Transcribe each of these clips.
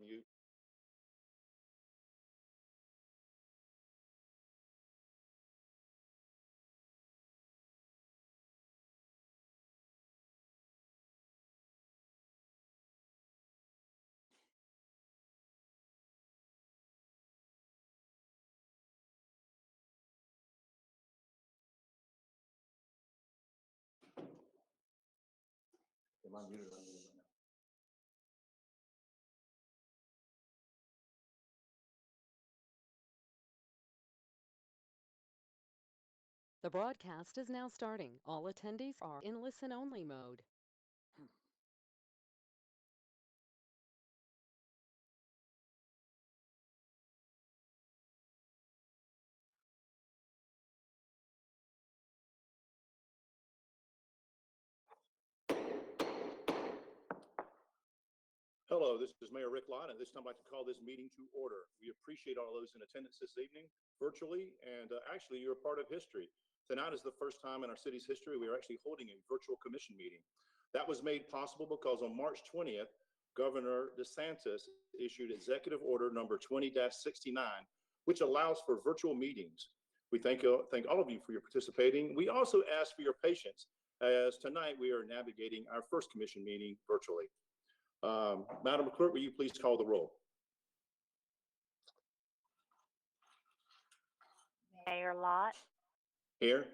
mute. Am I muted? I'm muted right now. The broadcast is now starting. All attendees are in listen-only mode. Hello, this is Mayor Rick Lott, and this time I'd like to call this meeting to order. We appreciate all those in attendance this evening virtually, and actually you're a part of history. Tonight is the first time in our city's history we are actually holding a virtual commission meeting. That was made possible because on March 20th, Governor DeSantis issued Executive Order number 20-69, which allows for virtual meetings. We thank all of you for your participating. We also ask for your patience as tonight we are navigating our first commission meeting virtually. Madam Clerk, will you please call the roll? Mayor Lott. Here.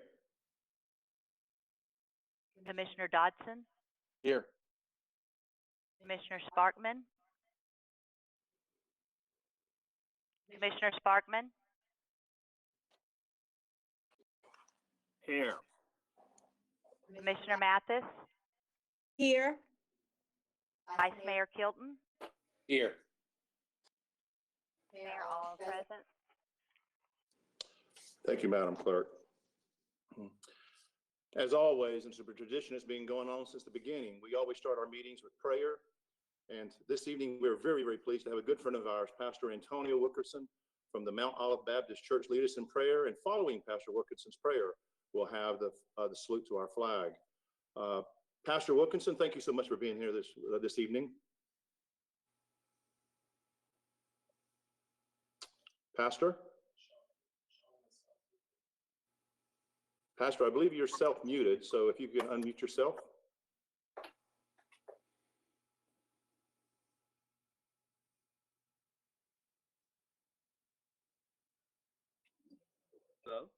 Commissioner Dodson. Here. Commissioner Sparkman. Commissioner Sparkman. Here. Commissioner Mathis. Here. Vice Mayor Kilton. Here. Mayor, all present. Thank you, Madam Clerk. As always, and it's a tradition that's been going on since the beginning, we always start our meetings with prayer. And this evening, we're very, very pleased to have a good friend of ours, Pastor Antonio Wilkerson from the Mount Olive Baptist Church, lead us in prayer. And following Pastor Wilkerson's prayer, we'll have the salute to our flag. Pastor Wilkerson, thank you so much for being here this evening. Pastor? Pastor, I believe you're self-muted, so if you can unmute yourself. Hello?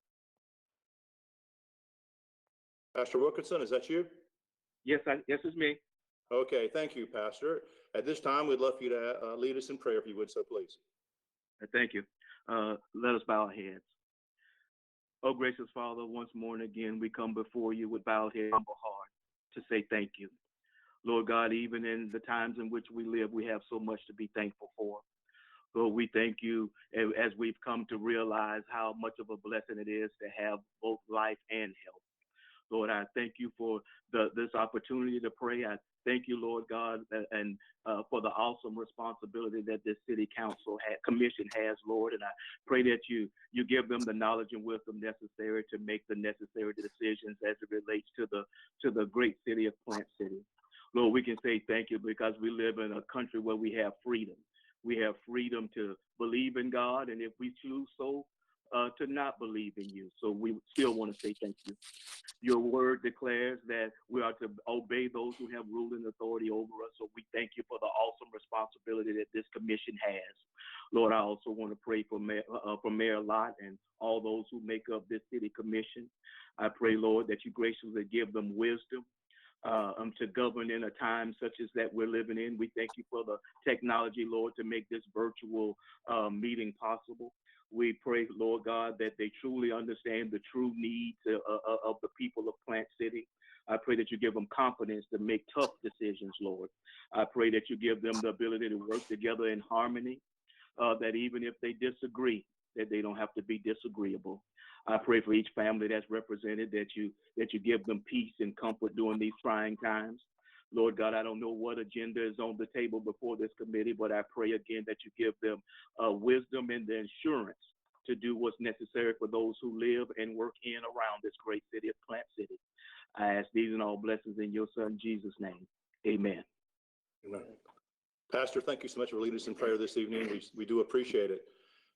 Pastor Wilkerson, is that you? Yes, it's me. Okay, thank you, Pastor. At this time, we'd love for you to lead us in prayer, if you would, so please. Thank you. Let us bow our heads. Oh, gracious Father, once more and again, we come before you with bowed head, humble heart to say thank you. Lord God, even in the times in which we live, we have so much to be thankful for. Lord, we thank you as we've come to realize how much of a blessing it is to have both life and health. Lord, I thank you for this opportunity to pray. I thank you, Lord God, and for the awesome responsibility that this city council commission has, Lord. And I pray that you give them the knowledge and wisdom necessary to make the necessary decisions as it relates to the great city of Plant City. Lord, we can say thank you because we live in a country where we have freedom. We have freedom to believe in God, and if we choose so, to not believe in you. So we still want to say thank you. Your word declares that we are to obey those who have rule and authority over us. So we thank you for the awesome responsibility that this commission has. Lord, I also want to pray for Mayor Lott and all those who make up this city commission. I pray, Lord, that you graciously give them wisdom to govern in a time such as that we're living in. We thank you for the technology, Lord, to make this virtual meeting possible. We pray, Lord God, that they truly understand the true needs of the people of Plant City. I pray that you give them confidence to make tough decisions, Lord. I pray that you give them the ability to work together in harmony, that even if they disagree, that they don't have to be disagreeable. I pray for each family that's represented, that you give them peace and comfort during these trying times. Lord God, I don't know what agenda is on the table before this committee, but I pray again that you give them wisdom and the insurance to do what's necessary for those who live and work in around this great city of Plant City. I ask these and all blessings in your son, Jesus' name. Amen. Amen. Pastor, thank you so much for leading us in prayer this evening. We do appreciate it.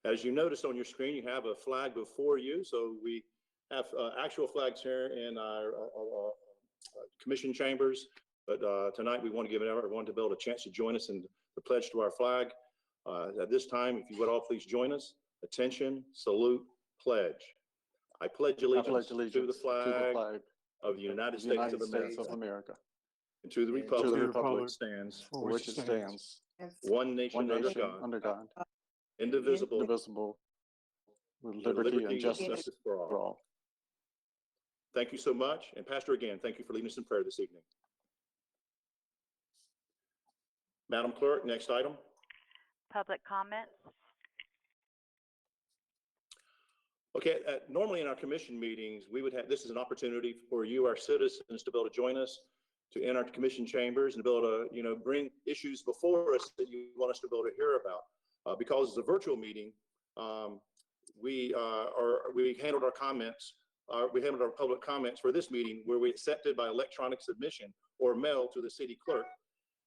As you noticed on your screen, you have a flag before you. So we have actual flags here in our commission chambers. But tonight we want to give everyone to be able a chance to join us in the pledge to our flag. At this time, if you would all please join us. Attention, salute, pledge. I pledge allegiance to the flag of the United States of America and to the republic which stands for which it stands, one nation under God, indivisible, with liberty and justice for for all. all. Thank you so much. And Pastor, again, thank you for leading us in prayer this evening. Madam Clerk, next item. Public comments. Okay, normally in our commission meetings, we would have, this is an opportunity for you, our citizens, to be able to join us to enter our commission chambers and be able to, bring issues before us that you want us to be able to hear about. Because it's a virtual meeting, we handled our comments. We handled our public comments for this meeting where we accepted by electronic submission or mail to the city clerk.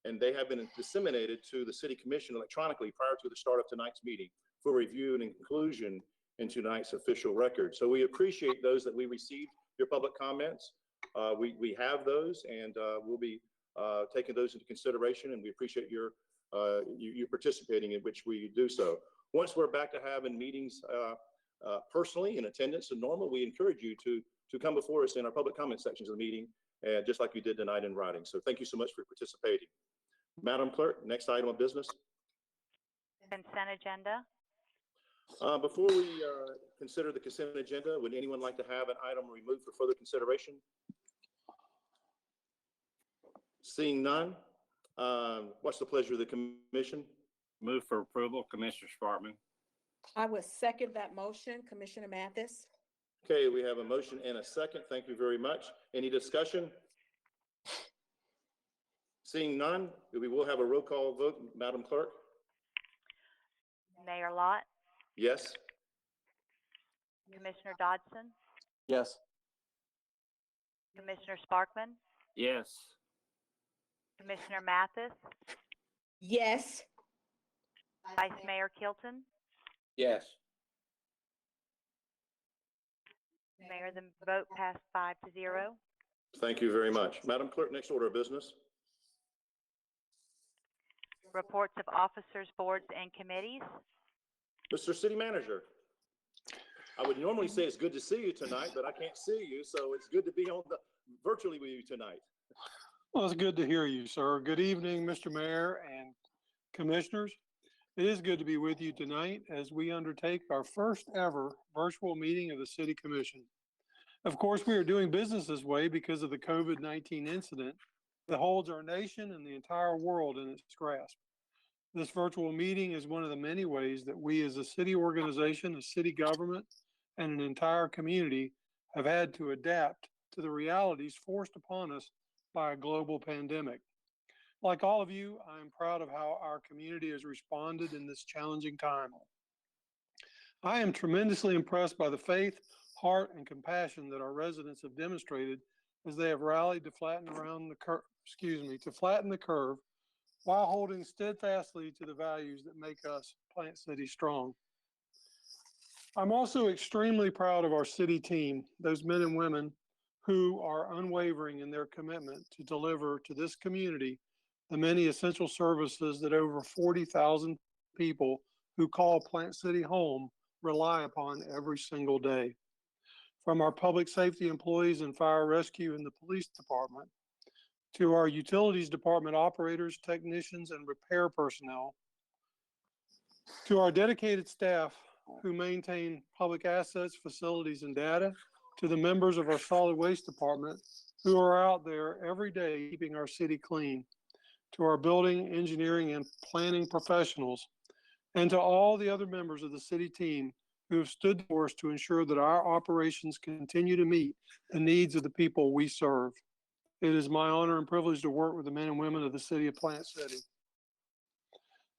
And they have been disseminated to the city commission electronically prior to the start of tonight's meeting for review and inclusion in tonight's official record. So we appreciate those that we received your public comments. We have those, and we'll be taking those into consideration, and we appreciate you participating in which we do so. Once we're back to having meetings personally in attendance and normal, we encourage you to come before us in our public comment sections of the meeting, just like you did tonight in writing. So thank you so much for participating. Madam Clerk, next item of business. Consent agenda. Before we consider the consent agenda, would anyone like to have an item removed for further consideration? Seeing none, what's the pleasure of the commission? Move for approval, Commissioner Sparkman. I will second that motion, Commissioner Mathis. Okay, we have a motion and a second. Thank you very much. Any discussion? Seeing none, we will have a roll call vote. Madam Clerk? Mayor Lott, Yes. Commissioner Dodson, Yes. Commissioner Sparkman, Yes. Commissioner Mathis, Yes. Vice Mayor Kilton, Yes. Mayor, the vote passed 5-0. Thank you very much. Madam Clerk, next order of business. Reports of officers, boards, and committees. Mr. City Manager, I would normally say it's good to see you tonight, but I can't see you, so it's good to be on virtually with you tonight. Well, it's good to hear you, sir. Good evening, Mr. Mayor and Commissioners. It is good to be with you tonight as we undertake our first ever virtual meeting of the City Commission. Of course, we are doing business this way because of the COVID-19 incident that holds our nation and the entire world in its grasp. This virtual meeting is one of the many ways that we as a city organization, a city government, and an entire community have had to adapt to the realities forced upon us by a global pandemic. Like all of you, I am proud of how our community has responded in this challenging time. I am tremendously impressed by the faith, heart, and compassion that our residents have demonstrated as they have rallied to flatten the curve while holding steadfastly to the values that make us Plant City strong. I'm also extremely proud of our city team, those men and women who are unwavering in their commitment to deliver to this community the many essential services that over 40,000 people who call Plant City home rely upon every single day. From our public safety employees in fire rescue and the police department, to our utilities department operators, technicians, and repair personnel, to our dedicated staff who maintain public assets, facilities, and data, to the members of our solid waste department who are out there every day keeping our city clean, to our building, engineering, and planning professionals, and to all the other members of the city team who have stood for us to ensure that our operations continue to meet the needs of the people we serve. It is my honor and privilege to work with the men and women of the city of Plant City.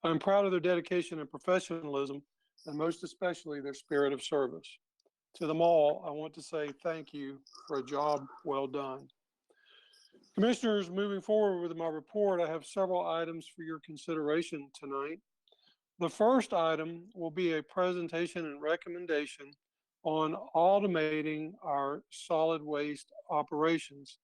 I'm proud of their dedication and professionalism, and most especially their spirit of service. To them all, I want to say thank you for a job well done. Commissioners, moving forward with my report, I have several items for your consideration tonight. The first item will be a presentation and recommendation on automating our solid waste operations.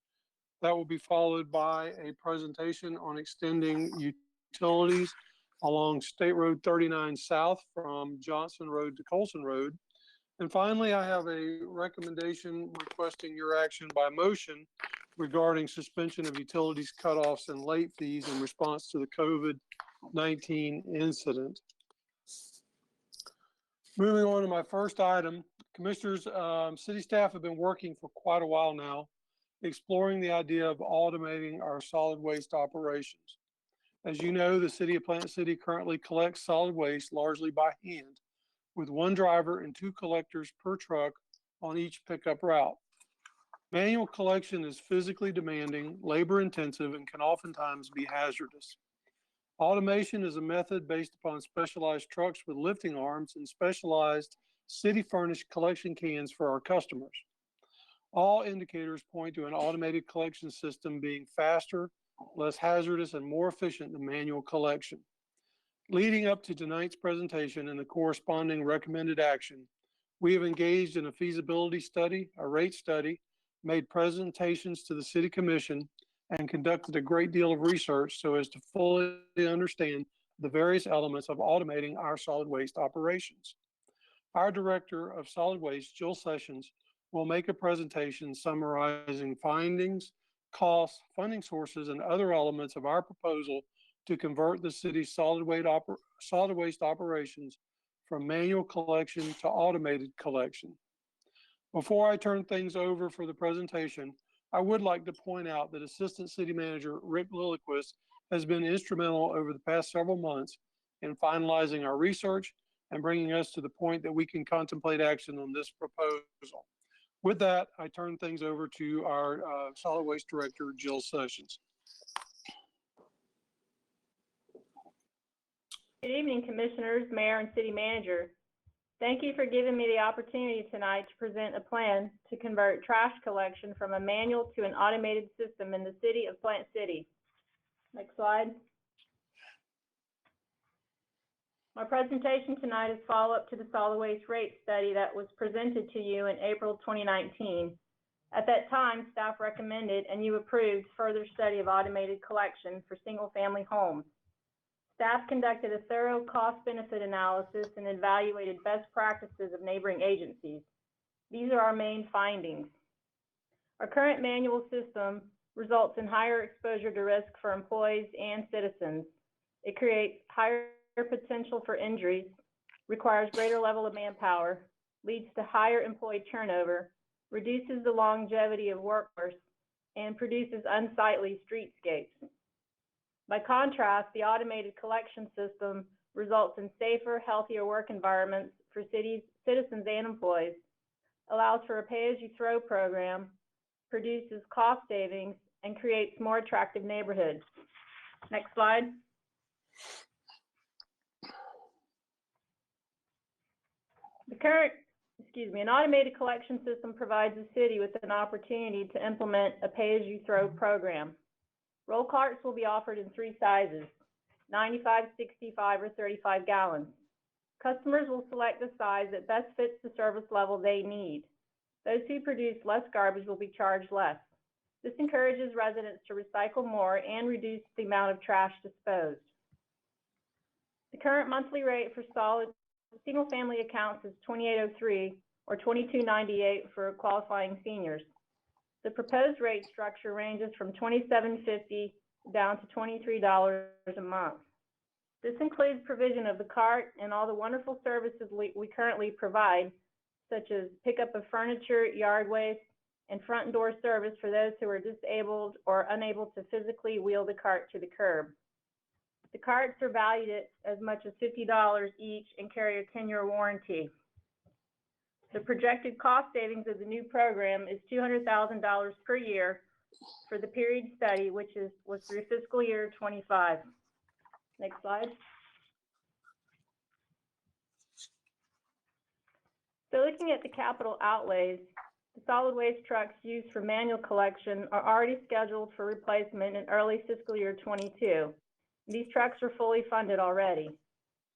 That will be followed by a presentation on extending utilities along State Road 39 South from Johnson Road to Colson Road. And finally, I have a recommendation requesting your action by motion regarding suspension of utilities cutoffs and late fees in response to the COVID-19 incident. Moving on to my first item, Commissioners, city staff have been working for quite a while now, exploring the idea of automating our solid waste operations. As you know, the city of Plant City currently collects solid waste largely by hand, with one driver and two collectors per truck on each pickup route. Manual collection is physically demanding, labor intensive, and can oftentimes be hazardous. Automation is a method based upon specialized trucks with lifting arms and specialized city-furnished collection cans for our customers. All indicators point to an automated collection system being faster, less hazardous, and more efficient than manual collection. Leading up to tonight's presentation and the corresponding recommended action, we have engaged in a feasibility study, a rate study, made presentations to the City Commission, and conducted a great deal of research so as to fully understand the various elements of automating our solid waste operations. Our Director of Solid Waste, Jill Sessions, will make a presentation summarizing findings, costs, funding sources, and other elements of our proposal to convert the city's solid waste operations from manual collection to automated collection. Before I turn things over for the presentation, I would like to point out that Assistant City Manager Rick Lilliquist has been instrumental over the past several months in finalizing our research and bringing us to the point that we can contemplate action on this proposal. With that, I turn things over to our Solid Waste Director, Jill Sessions. Good evening, Commissioners, Mayor, and City Manager. Thank you for giving me the opportunity tonight to present a plan to convert trash collection from a manual to an automated system in the city of Plant City. Next slide. My presentation tonight is follow-up to the solid waste rate study that was presented to you in April 2019. At that time, staff recommended and you approved further study of automated collection for single-family homes. Staff conducted a thorough cost-benefit analysis and evaluated best practices of neighboring agencies. These are our main findings. Our current manual system results in higher exposure to risk for employees and citizens. It creates higher potential for injuries, requires greater level of manpower, leads to higher employee turnover, reduces the longevity of workforce, and produces unsightly streetscapes. By contrast, the automated collection system results in safer, healthier work environments for citizens and employees, allows for a pay-as-you-throw program, produces cost savings, and creates more attractive neighborhoods. Next slide. An automated collection system provides the city with an opportunity to implement a pay-as-you-throw program. Roll carts will be offered in 3 sizes, 95, 65, or 35 gallons. Customers will select the size that best fits the service level they need. Those who produce less garbage will be charged less. This encourages residents to recycle more and reduce the amount of trash disposed. The current monthly rate for solid single-family accounts is $28.03 or $22.98 for qualifying seniors. The proposed rate structure ranges from $27.50 down to $23 a month. This includes provision of the cart and all the wonderful services we currently provide, such as pickup of furniture, yard waste, and front door service for those who are disabled or unable to physically wheel the cart to the curb. The carts are valued at as much as $50 each and carry a 10-year warranty. The projected cost savings of the new program is $200,000 per year for the period study, which was through fiscal year 25. Next slide. So looking at the capital outlays, The solid waste trucks used for manual collection are already scheduled for replacement in early fiscal year '22. These trucks are fully funded already.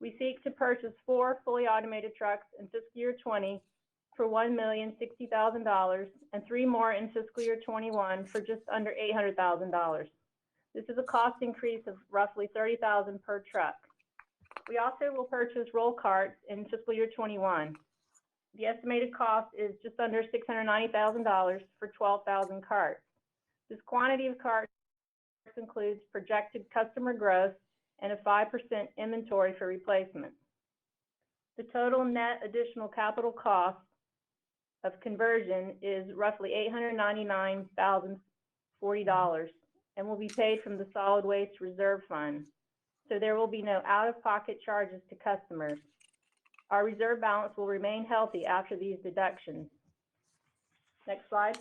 We seek to purchase 4 fully automated trucks in fiscal year '20 for $1,060,000 and 3 more in fiscal year '21 for just under $800,000. This is a cost increase of roughly $30,000 per truck. We also will purchase roll carts in fiscal year '21. The estimated cost is just under $690,000 for 12,000 carts. This quantity of carts includes projected customer growth and a 5% inventory for replacement. The total net additional capital cost of conversion is roughly $899,040 and will be paid from the Solid Waste Reserve Fund. So there will be no out-of-pocket charges to customers. Our reserve balance will remain healthy after these deductions. Next slide.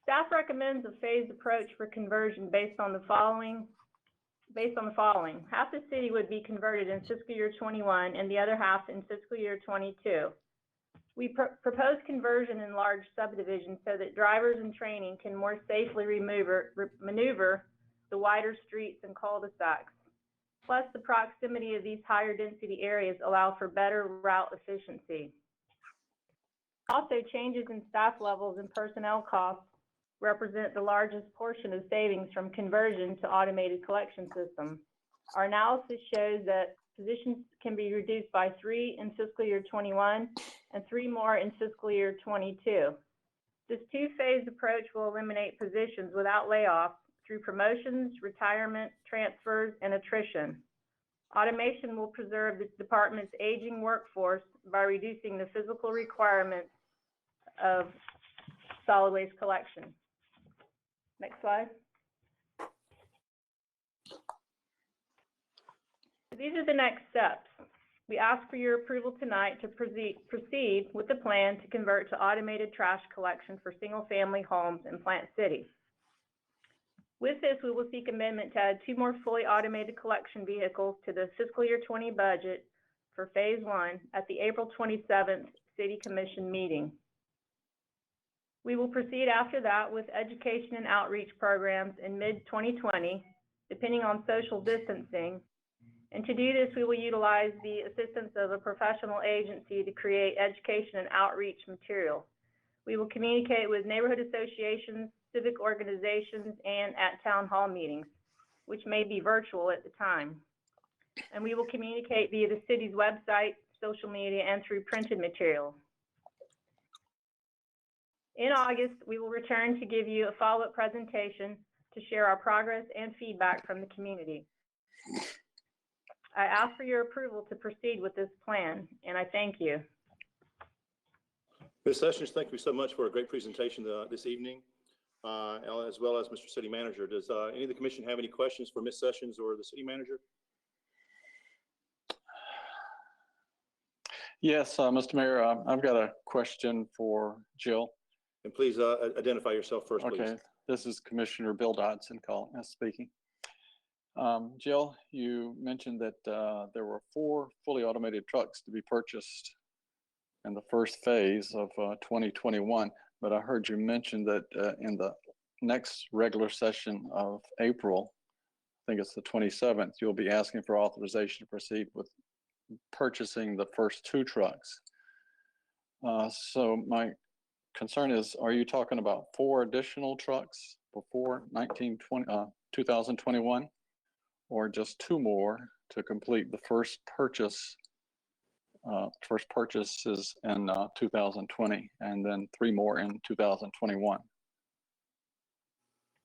Staff recommends a phased approach for conversion based on the following. Half the city would be converted in fiscal year '21 and the other half in fiscal year '22. We propose conversion in large subdivisions so that drivers in training can more safely maneuver the wider streets and cul-de-sacs. Plus, the proximity of these higher density areas allow for better route efficiency. Also, changes in staff levels and personnel costs represent the largest portion of savings from conversion to automated collection system. Our analysis shows that positions can be reduced by 3 in fiscal year '21 and 3 more in fiscal year '22. This 2-phased approach will eliminate positions without layoffs through promotions, retirement, transfers, and attrition. Automation will preserve the department's aging workforce by reducing the physical requirements of solid waste collection. Next slide. These are the next steps. We ask for your approval tonight to proceed with the plan to convert to automated trash collection for single-family homes in Plant City. With this, we will seek amendment to add 2 more fully automated collection vehicles to the fiscal year '20 budget for phase 1 at the April 27th City Commission meeting. We will proceed after that with education and outreach programs in mid-2020, depending on social distancing. And to do this, we will utilize the assistance of a professional agency to create education and outreach material. We will communicate with neighborhood associations, civic organizations, and at town hall meetings, which may be virtual at the time. And we will communicate via the city's website, social media, and through printed material. In August, we will return to give you a follow-up presentation to share our progress and feedback from the community. I ask for your approval to proceed with this plan, and I thank you. Ms. Sessions, thank you so much for a great presentation this evening, as well as Mr. City Manager. Does any of the commission have any questions for Ms. Sessions or the City Manager? Yes, Mr. Mayor, I've got a question for Jill. And please identify yourself first, please. Okay, this is Commissioner Bill Dodson speaking. Jill, you mentioned that there were 4 fully automated trucks to be purchased in the first phase of 2021, but I heard you mention that in the next regular session of April, I think it's the 27th, you'll be asking for authorization to proceed with purchasing the first 2 trucks. So my concern is, are you talking about 4 additional trucks before 2021, or just 2 more to complete the first purchases in 2020, and then 3 more in 2021?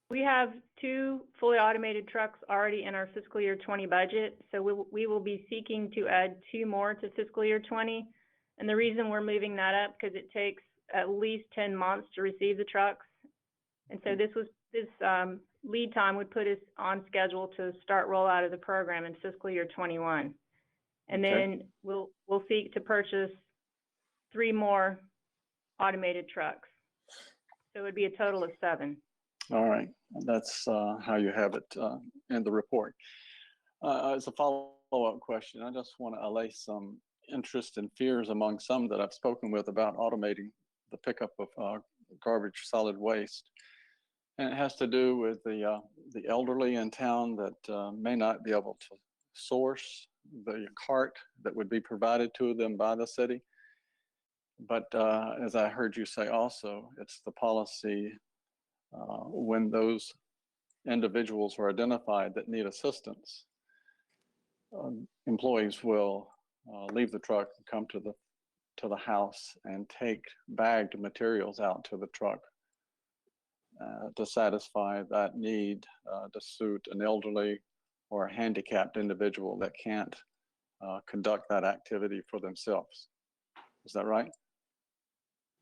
We have 2 fully automated trucks already in our fiscal year '20 budget, so we will be seeking to add 2 more to fiscal year '20. And the reason we're moving that up, because it takes at least 10 months to receive the trucks. And so this lead time would put us on schedule to start rollout of the program in fiscal year '21. And then we'll seek to purchase 3 more automated trucks. So it would be a total of 7. All right, that's how you have it in the report. As a follow-up question, I just want to allay some interest and fears among some that I've spoken with about automating the pickup of garbage, solid waste. And it has to do with the elderly in town that may not be able to source the cart that would be provided to them by the city. But as I heard you say also, it's the policy when those individuals are identified that need assistance, employees will leave the truck and come to the house and take bagged materials out to the truck to satisfy that need to suit an elderly or a handicapped individual that can't conduct that activity for themselves. Is that right?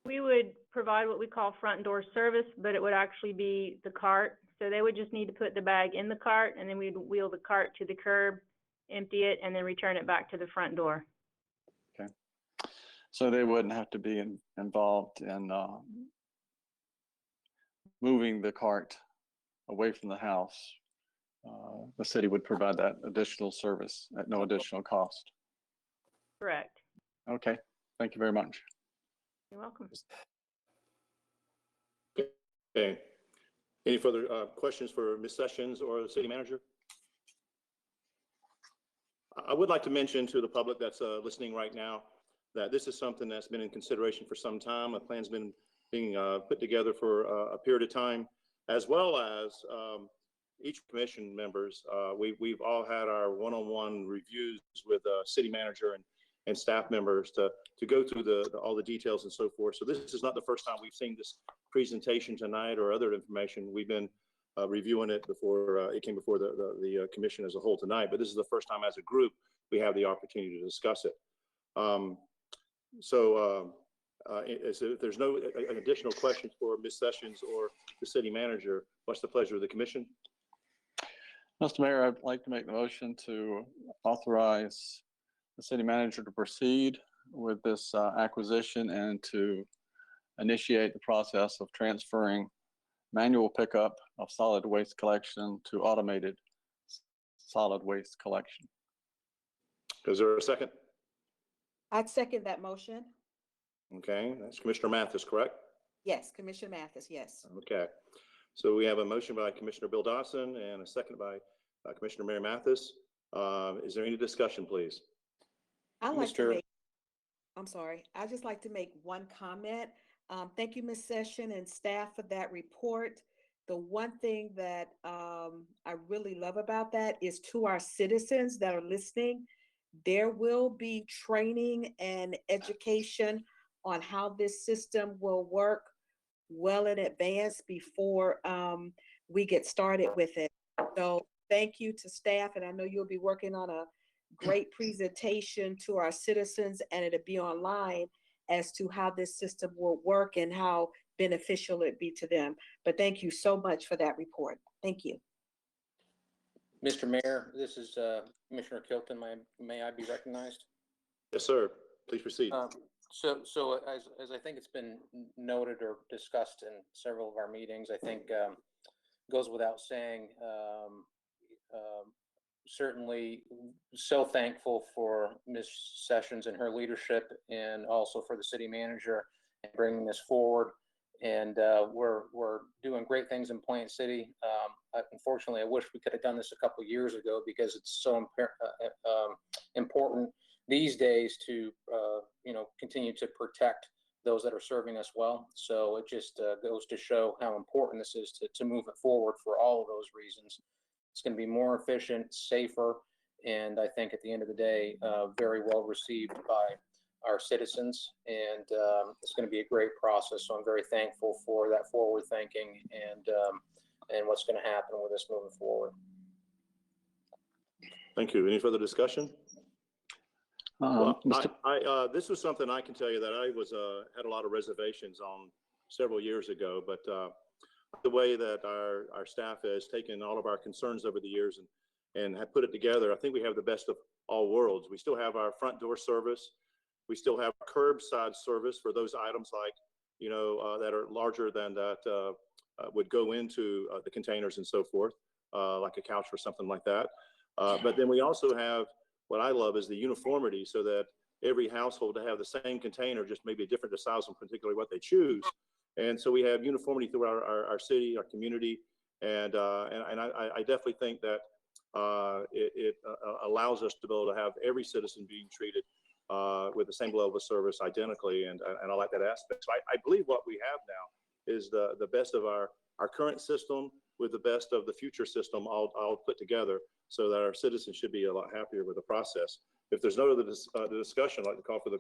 We would provide what we call front door service, but it would actually be the cart. So they would just need to put the bag in the cart, and then we'd wheel the cart to the curb, empty it, and then return it back to the front door. Okay. So they wouldn't have to be involved in moving the cart away from the house. The city would provide that additional service at no additional cost. Correct. Okay. Thank you very much. You're welcome. Okay. Any further questions for Ms. Sessions or the city manager? I would like to mention to the public that's listening right now that this is something that's been in consideration for some time. A plan's been being put together for a period of time, as well as each commission members. We've all had our one-on-one reviews with city manager and staff members to go through all the details and so forth. So this is not the first time we've seen this presentation tonight or other information. We've been reviewing it before it came before the commission as a whole tonight, but this is the first time as a group we have the opportunity to discuss it. If there's no additional questions for Ms. Sessions or the city manager, what's the pleasure of the commission? Mr. Mayor, I'd like to make the motion to authorize the city manager to proceed with this acquisition and to initiate the process of transferring manual pickup of solid waste collection to automated solid waste collection. Is there a second? I'd second that motion. Okay, that's Commissioner Mathis, correct? Yes, Commissioner Mathis, yes. Okay, so we have a motion by Commissioner Bill Dodson and a second by Commissioner Mary Mathis. Is there any discussion, please? I'd like to make, I'm sorry, I'd just like to make one comment. Thank you, Ms. Session and staff for that report. The one thing that I really love about that is to our citizens that are listening, there will be training and education on how this system will work well in advance before we get started with it. So thank you to staff, and I know you'll be working on a great presentation to our citizens, and it'll be online as to how this system will work and how beneficial it be to them. But thank you so much for that report. Thank you. Mr. Mayor, this is Commissioner Kilton. May I be recognized? Yes, sir. Please proceed. So as I think it's been noted or discussed in several of our meetings, I think goes without saying, certainly so thankful for Ms. Sessions and her leadership, and also for the city manager and bringing this forward. And we're doing great things in Plant City. Unfortunately, I wish we could have done this a couple of years ago, because it's so important these days to continue to protect those that are serving us well. So it just goes to show how important this is to move it forward for all of those reasons. It's going to be more efficient, safer, and I think at the end of the day, very well received by our citizens. And it's going to be a great process. So I'm very thankful for that forward thinking and what's going to happen with us moving forward. Thank you. Any further discussion? Well, this was something I can tell you that I was had a lot of reservations on several years ago, but the way that our staff has taken all of our concerns over the years and have put it together, I think we have the best of all worlds. We still have our front door service. We still have curbside service for those items like, that are larger than that would go into the containers and so forth, like a couch or something like that. But then we also have, what I love is the uniformity, so that every household to have the same container, just maybe a different size on particularly what they choose. And so we have uniformity throughout our city, our community, and I definitely think that it allows us to be able to have every citizen being treated with the same level of service identically, and I like that aspect. So I believe what we have now is the best of our current system with the best of the future system all put together, so that our citizens should be a lot happier with the process. If there's no other discussion, I'd like to call for the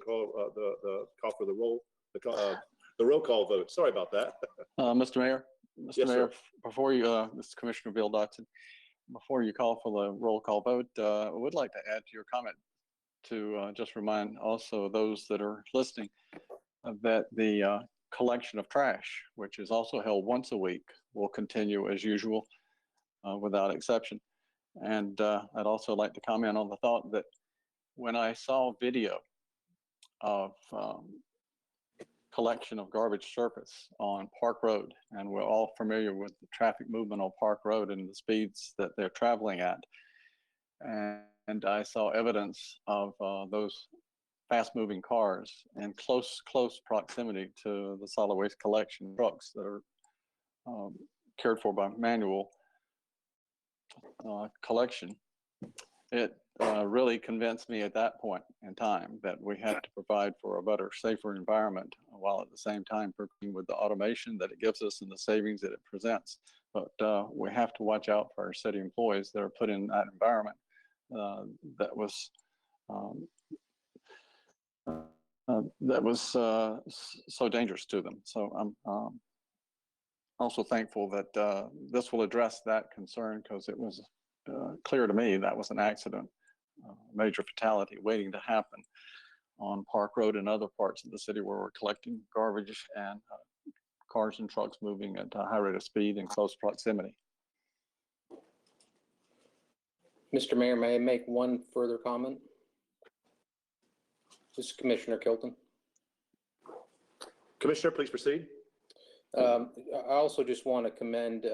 roll call vote. Sorry about that. Mr. Mayor, Yes, Mayor, sir. before you, this is Commissioner Bill Dotson. Before you call for the roll call vote, I would like to add to your comment to just remind also those that are listening that the collection of trash, which is also held once a week, will continue as usual without exception. And I'd also like to comment on the thought that when I saw video of collection of garbage surface on Park Road, and we're all familiar with the traffic movement on Park Road and the speeds that they're traveling at, and I saw evidence of those fast-moving cars in close proximity to the solid waste collection trucks that are cared for by manual collection. It really convinced me at that point in time that we had to provide for a better, safer environment, while at the same time working with the automation that it gives us and the savings that it presents. But we have to watch out for our city employees that are put in that environment that was so dangerous to them. So I'm also thankful that this will address that concern, because it was clear to me that was an accident, major fatality waiting to happen on Park Road and other parts of the city where we're collecting garbage and cars and trucks moving at a high rate of speed in close proximity. Mr. Mayor, may I make one further comment? This is Commissioner Kilton. Commissioner, please proceed. I also just want to commend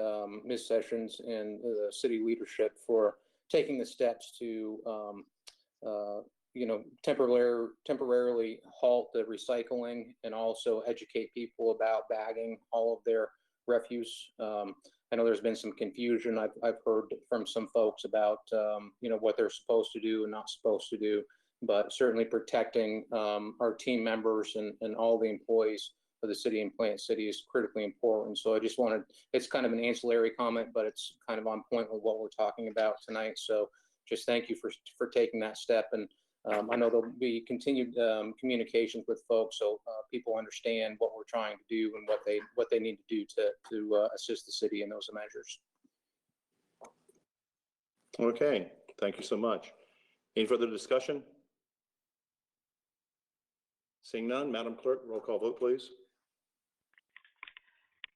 Ms. Sessions and the city leadership for taking the steps to, temporarily halt the recycling and also educate people about bagging all of their refuse. I know there's been some confusion. I've heard from some folks about, what they're supposed to do and not supposed to do, but certainly protecting our team members and all the employees of the city and Plant City is critically important. So I just wanted, it's kind of an ancillary comment, but it's kind of on point with what we're talking about tonight. So just thank you for taking that step. And I know there'll be continued communications with folks, so people understand what we're trying to do and what they need to do to assist the city in those measures. Okay, thank you so much. Any further discussion? Seeing none, Madam Clerk, roll call vote, please.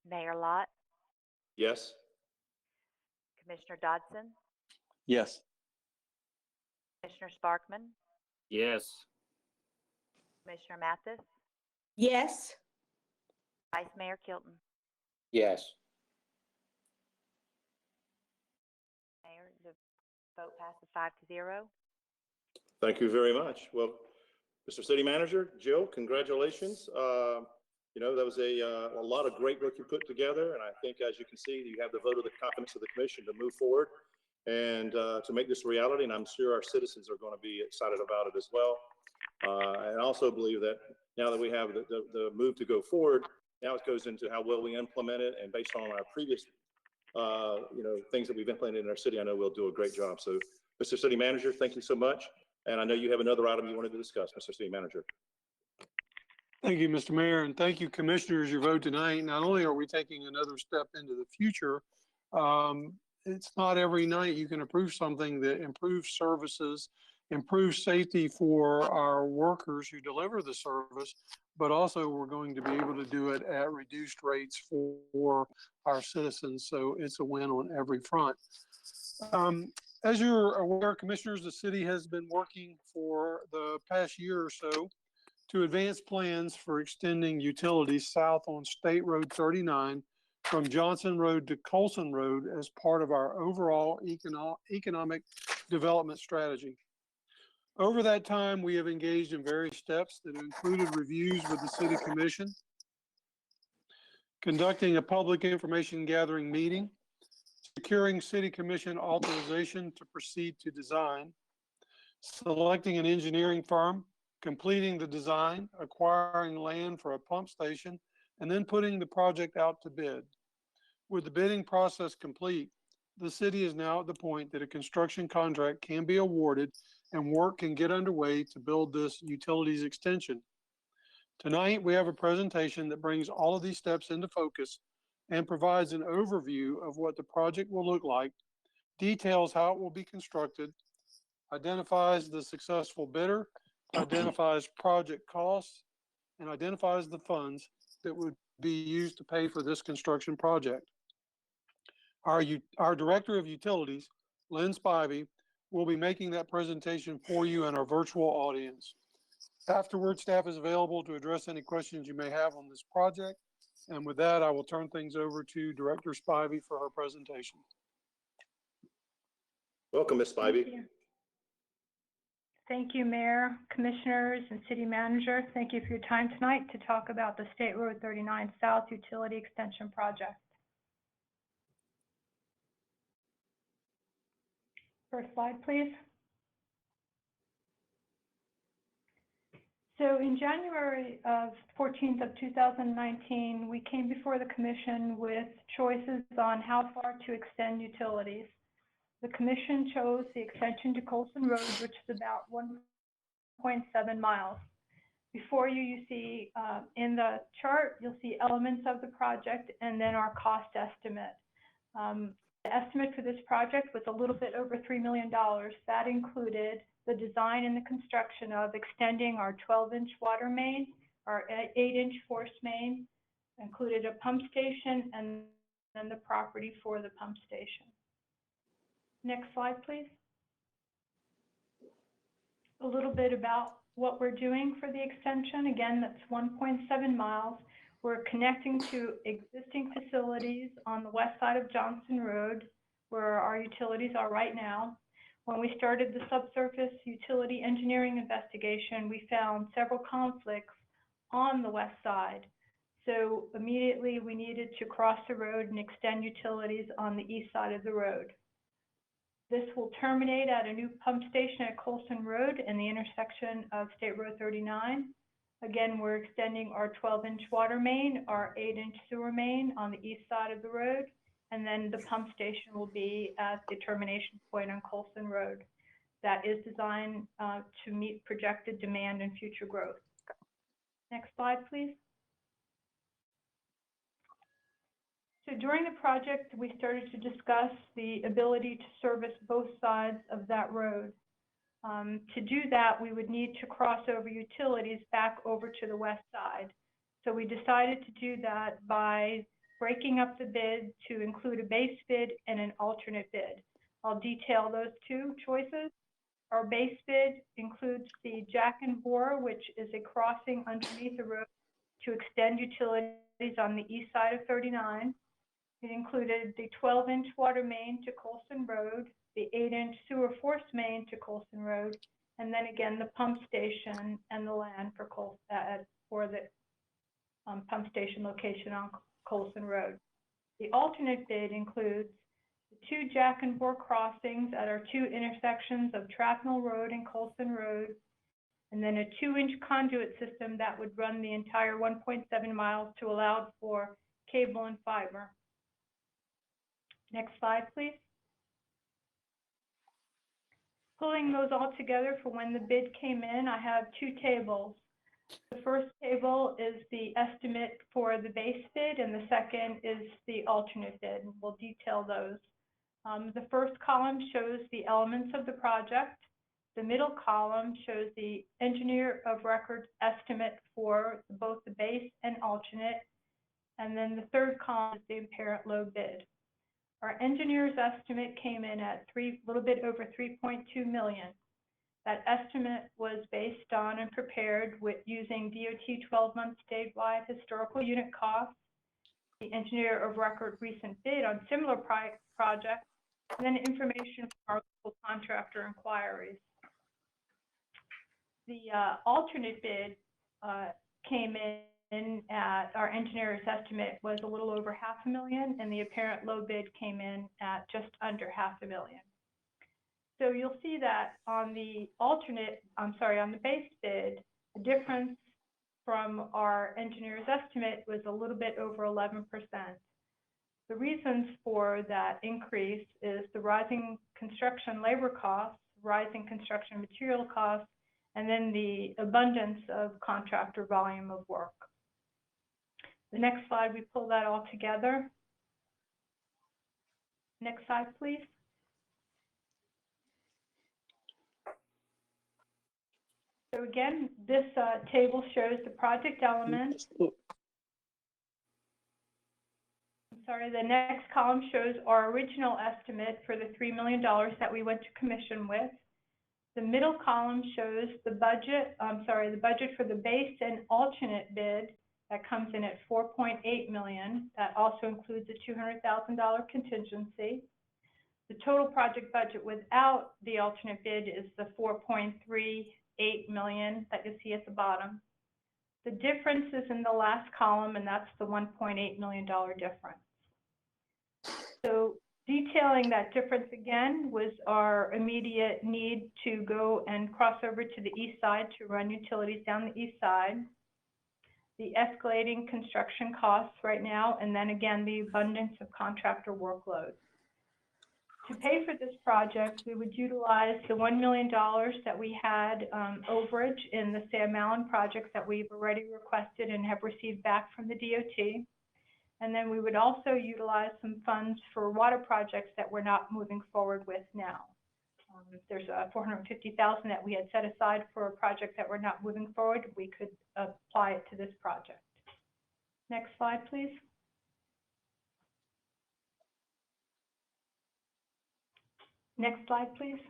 Mayor Lott, Yes. Commissioner Dodson, Yes. Commissioner Sparkman, Yes. Commissioner Mathis, Yes. Vice Mayor Kilton. Yes. Mayor, the vote passes 5-0. Thank you very much. Well, Mr. City Manager, Jill, congratulations. That was a lot of great work you put together, and I think, as you can see, you have the vote of the confidence of the commission to move forward and to make this a reality, and I'm sure our citizens are going to be excited about it as well. I also believe that now that we have the move to go forward, now it goes into how well we implement it, and based on our previous things that we've implemented in our city, I know we'll do a great job. So, Mr. City Manager, thank you so much. And I know you have another item you wanted to discuss, Mr. City Manager. Thank you, Mr. Mayor, and thank you, commissioners. Your vote tonight, not only are we taking another step into the future, it's not every night you can approve something that improves services, improves safety for our workers who deliver the service, but also we're going to be able to do it at reduced rates for our citizens. So it's a win on every front. As you're aware, commissioners, the city has been working for the past year or so to advance plans for extending utilities south on State Road 39 from Johnson Road to Colson Road as part of our overall economic development strategy. Over that time, we have engaged in various steps that included reviews with the City Commission, conducting a public information gathering meeting, securing City Commission authorization to proceed to design, selecting an engineering firm, completing the design, acquiring land for a pump station, and then putting the project out to bid. With the bidding process complete, the city is now at the point that a construction contract can be awarded and work can get underway to build this utilities extension. Tonight, we have a presentation that brings all of these steps into focus and provides an overview of what the project will look like, details how it will be constructed, identifies the successful bidder, identifies project costs, and identifies the funds that would be used to pay for this construction project. Our Director of Utilities, Lynn Spivey, will be making that presentation for you in our virtual audience. Afterwards, staff is available to address any questions you may have on this project. And with that, I will turn things over to Director Spivey for her presentation. Welcome, Ms. Spivey. Thank you, Mayor, Commissioners, and City Manager. Thank you for your time tonight to talk about the State Road 39 South Utility Extension Project. First slide, please. So in January 14th of 2019, we came before the Commission with choices on how far to extend utilities. The Commission chose the extension to Colson Road, which is about 1.7 miles. Before you, you see in the chart, you'll see elements of the project and then our cost estimate. The estimate for this project was a little bit over $3 million. That included the design and the construction of extending our 12-inch water main, our 8-inch force main, included a pump station, and then the property for the pump station. Next slide, please. A little bit about what we're doing for the extension. Again, that's 1.7 miles. We're connecting to existing facilities on the west side of Johnson Road, where our utilities are right now. When we started the subsurface utility engineering investigation, we found several conflicts on the west side. So immediately we needed to cross the road and extend utilities on the east side of the road. This will terminate at a new pump station at Colson Road in the intersection of State Road 39. Again, we're extending our 12-inch water main, our 8-inch sewer main on the east side of the road, and then the pump station will be at the termination point on Colson Road. That is designed to meet projected demand and future growth. Next slide, please. So during the project, we started to discuss the ability to service both sides of that road. To do that, we would need to cross over utilities back over to the west side. So we decided to do that by breaking up the bid to include a base bid and an alternate bid. I'll detail those two choices. Our base bid includes the Jack and Bore, which is a crossing underneath the road to extend utilities on the east side of 39. It included the 12-inch water main to Colson Road, the 8-inch sewer force main to Colson Road, and then again the pump station and the land for the pump station location on Colson Road. The alternate bid includes the 2 Jack and Bore crossings at our 2 intersections of Trapnell Road and Colson Road, and then a 2-inch conduit system that would run the entire 1.7 miles to allow for cable and fiber. Next slide, please. Pulling those all together for when the bid came in, I have 2 tables. The first table is the estimate for the base bid, and the second is the alternate bid. We'll detail those. The first column shows the elements of the project. The middle column shows the engineer of record estimate for both the base and alternate. And then the third column is the apparent low bid. Our engineer's estimate came in at a little bit over 3.2 million. That estimate was based on and prepared with using DOT 12-month statewide historical unit costs, the engineer of record recent bid on similar projects, and then information from our local contractor inquiries. The alternate bid came in at, our engineer's estimate was a little over $500,000, and the apparent low bid came in at just under $500,000. So you'll see that on the on the base bid, the difference from our engineer's estimate was a little bit over 11%. The reasons for that increase is the rising construction labor costs, rising construction material costs, and then the abundance of contractor volume of work. The next slide, we pull that all together. Next slide, please. So again, this table shows the project elements. The next column shows our original estimate for the $3 million that we went to commission with. The middle column shows the budget, the budget for the base and alternate bid that comes in at $4.8 million. That also includes a $200,000 contingency. The total project budget without the alternate bid is the $4.38 million that you see at the bottom. The difference is in the last column, and that's the $1.8 million difference. So detailing that difference again was our immediate need to go and cross over to the east side to run utilities down the east side, the escalating construction costs right now, and then again, the abundance of contractor workload. To pay for this project, we would utilize the $1 million that we had overage in the Sam Allen projects that we've already requested and have received back from the DOT. And then we would also utilize some funds for water projects that we're not moving forward with now. There's a $450,000 that we had set aside for a project that we're not moving forward. We could apply it to this project. Next slide, please. Next slide, please.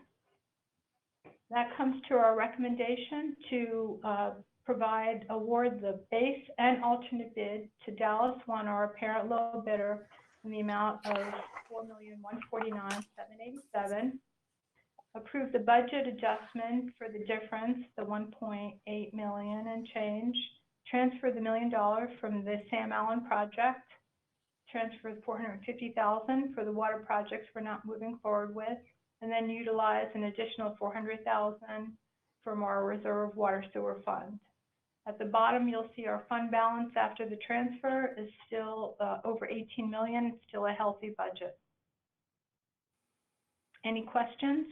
That comes to our recommendation to award the base and alternate bid to Dallas One, our apparent low bidder, in the amount of $4,149,787. Approve the budget adjustment for the difference, the $1.8 million and change. Transfer the $1 million from the Sam Allen project. Transfer the $450,000 for the water projects we're not moving forward with, and then utilize an additional $400,000 from our reserve water sewer fund. At the bottom, you'll see our fund balance after the transfer is still over $18 million. It's still a healthy budget. Any questions?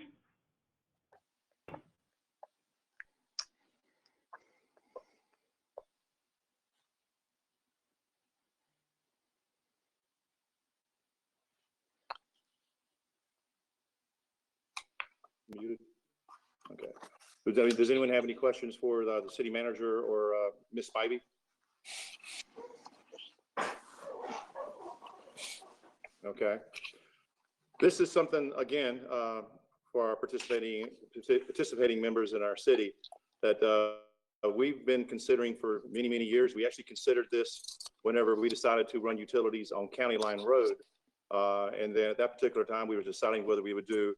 Muted. Okay. Does anyone have any questions for the city manager or Ms. Spivey? Okay. This is something, again, for our participating members in our city that we've been considering for many, many years. We actually considered this whenever we decided to run utilities on County Line Road. And then at that particular time, we were deciding whether we would do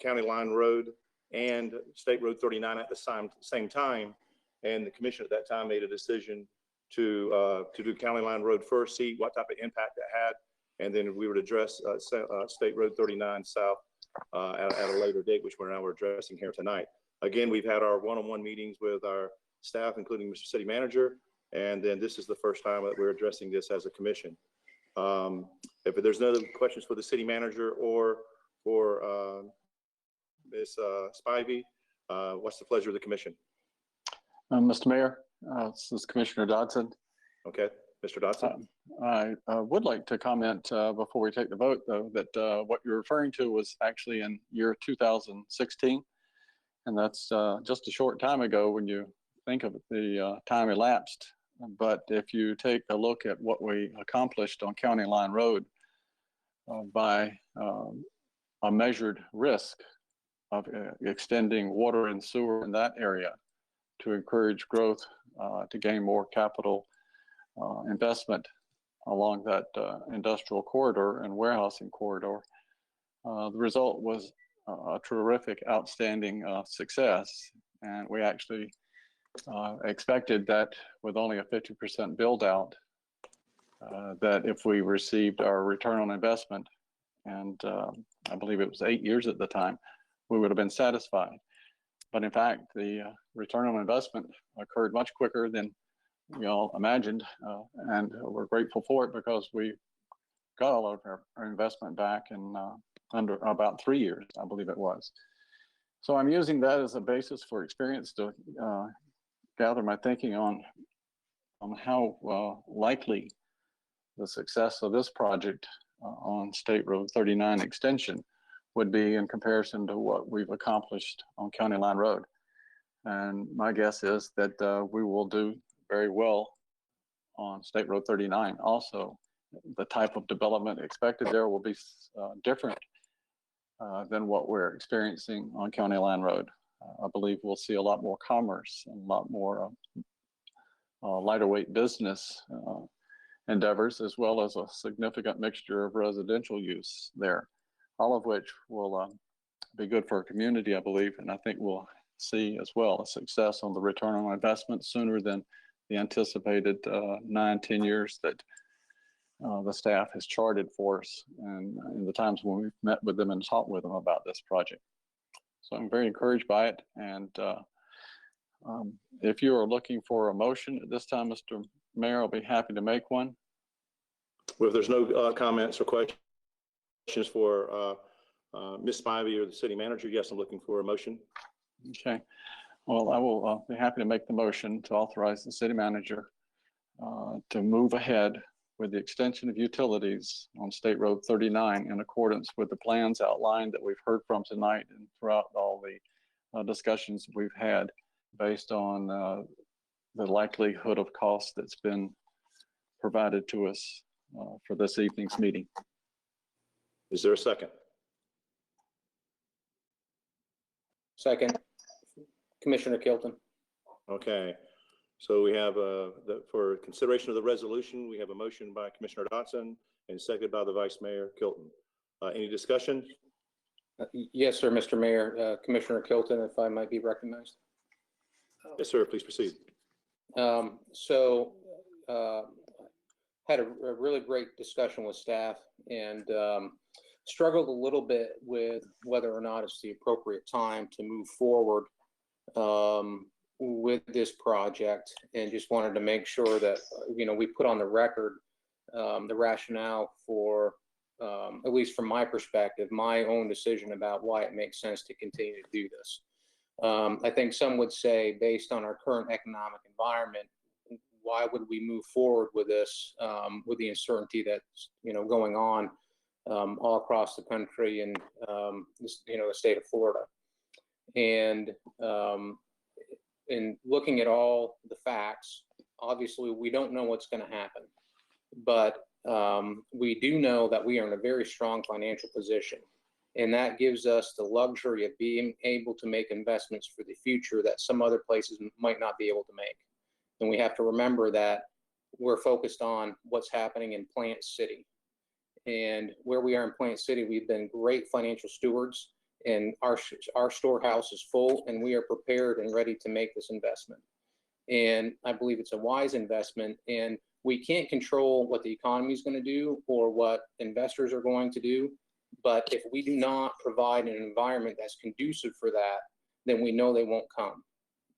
County Line Road and State Road 39 at the same time. And the commission at that time made a decision to do County Line Road first, see what type of impact it had, and then we would address State Road 39 South at a later date, which we're addressing here tonight. Again, we've had our one-on-one meetings with our staff, including Mr. City Manager, and then this is the first time that we're addressing this as a commission. If there's no other questions for the City Manager or for Ms. Spivey, what's the pleasure of the commission? Mr. Mayor, this is Commissioner Dodson. Okay, Mr. Dodson. I would like to comment before we take the vote, though, that what you're referring to was actually in year 2016. And that's just a short time ago when you think of the time elapsed. But if you take a look at what we accomplished on County Line Road by a measured risk of extending water and sewer in that area to encourage growth, to gain more capital investment along that industrial corridor and warehousing corridor. The result was a terrific, outstanding success. And we actually expected that with only a 50% build out, that if we received our return on investment, and I believe it was 8 years at the time, we would have been satisfied. But in fact, the return on investment occurred much quicker than we all imagined, and we're grateful for it because we got all of our investment back in under about 3 years, I believe it was. So I'm using that as a basis for experience to gather my thinking on how likely the success of this project on State Road 39 extension would be in comparison to what we've accomplished on County Line Road. And my guess is that we will do very well on State Road 39. Also, the type of development expected there will be different than what we're experiencing on County Line Road. I believe we'll see a lot more commerce and a lot more lighter weight business endeavors, as well as a significant mixture of residential use there, all of which will be good for our community, I believe. And I think we'll see as well a success on the return on investment sooner than the anticipated 9-10 years that the staff has charted for us, and in the times when we've met with them and talked with them about this project. So I'm very encouraged by it. And if you are looking for a motion at this time, Mr. Mayor, I'll be happy to make one. Well, if there's no comments or questions for Ms. Spivey or the city manager, yes, I'm looking for a motion. Okay. Well, I will be happy to make the motion to authorize the city manager to move ahead with the extension of utilities on State Road 39 in accordance with the plans outlined that we've heard from tonight and throughout all the discussions we've had based on the likelihood of cost that's been provided to us for this evening's meeting. Is there a second? Second, Commissioner Kilton. Okay. So we have for consideration of the resolution, we have a motion by Commissioner Dotson and seconded by the Vice Mayor Kilton. Any discussion? Yes, sir, Mr. Mayor. Commissioner Kilton, if I might be recognized. Yes, sir. Please proceed. Had a really great discussion with staff and struggled a little bit with whether or not it's the appropriate time to move forward with this project, and just wanted to make sure that we put on the record the rationale for, at least from my perspective, my own decision about why it makes sense to continue to do this. I think some would say, based on our current economic environment, why would we move forward with this with the uncertainty that's going on all across the country and the state of Florida. And in looking at all the facts, obviously we don't know what's going to happen, but we do know that we are in a very strong financial position, and that gives us the luxury of being able to make investments for the future that some other places might not be able to make. And we have to remember that we're focused on what's happening in Plant City. And where we are in Plant City, we've been great financial stewards, and our storehouse is full, and we are prepared and ready to make this investment. And I believe it's a wise investment, and we can't control what the economy is going to do or what investors are going to do. But if we do not provide an environment that's conducive for that, then we know they won't come.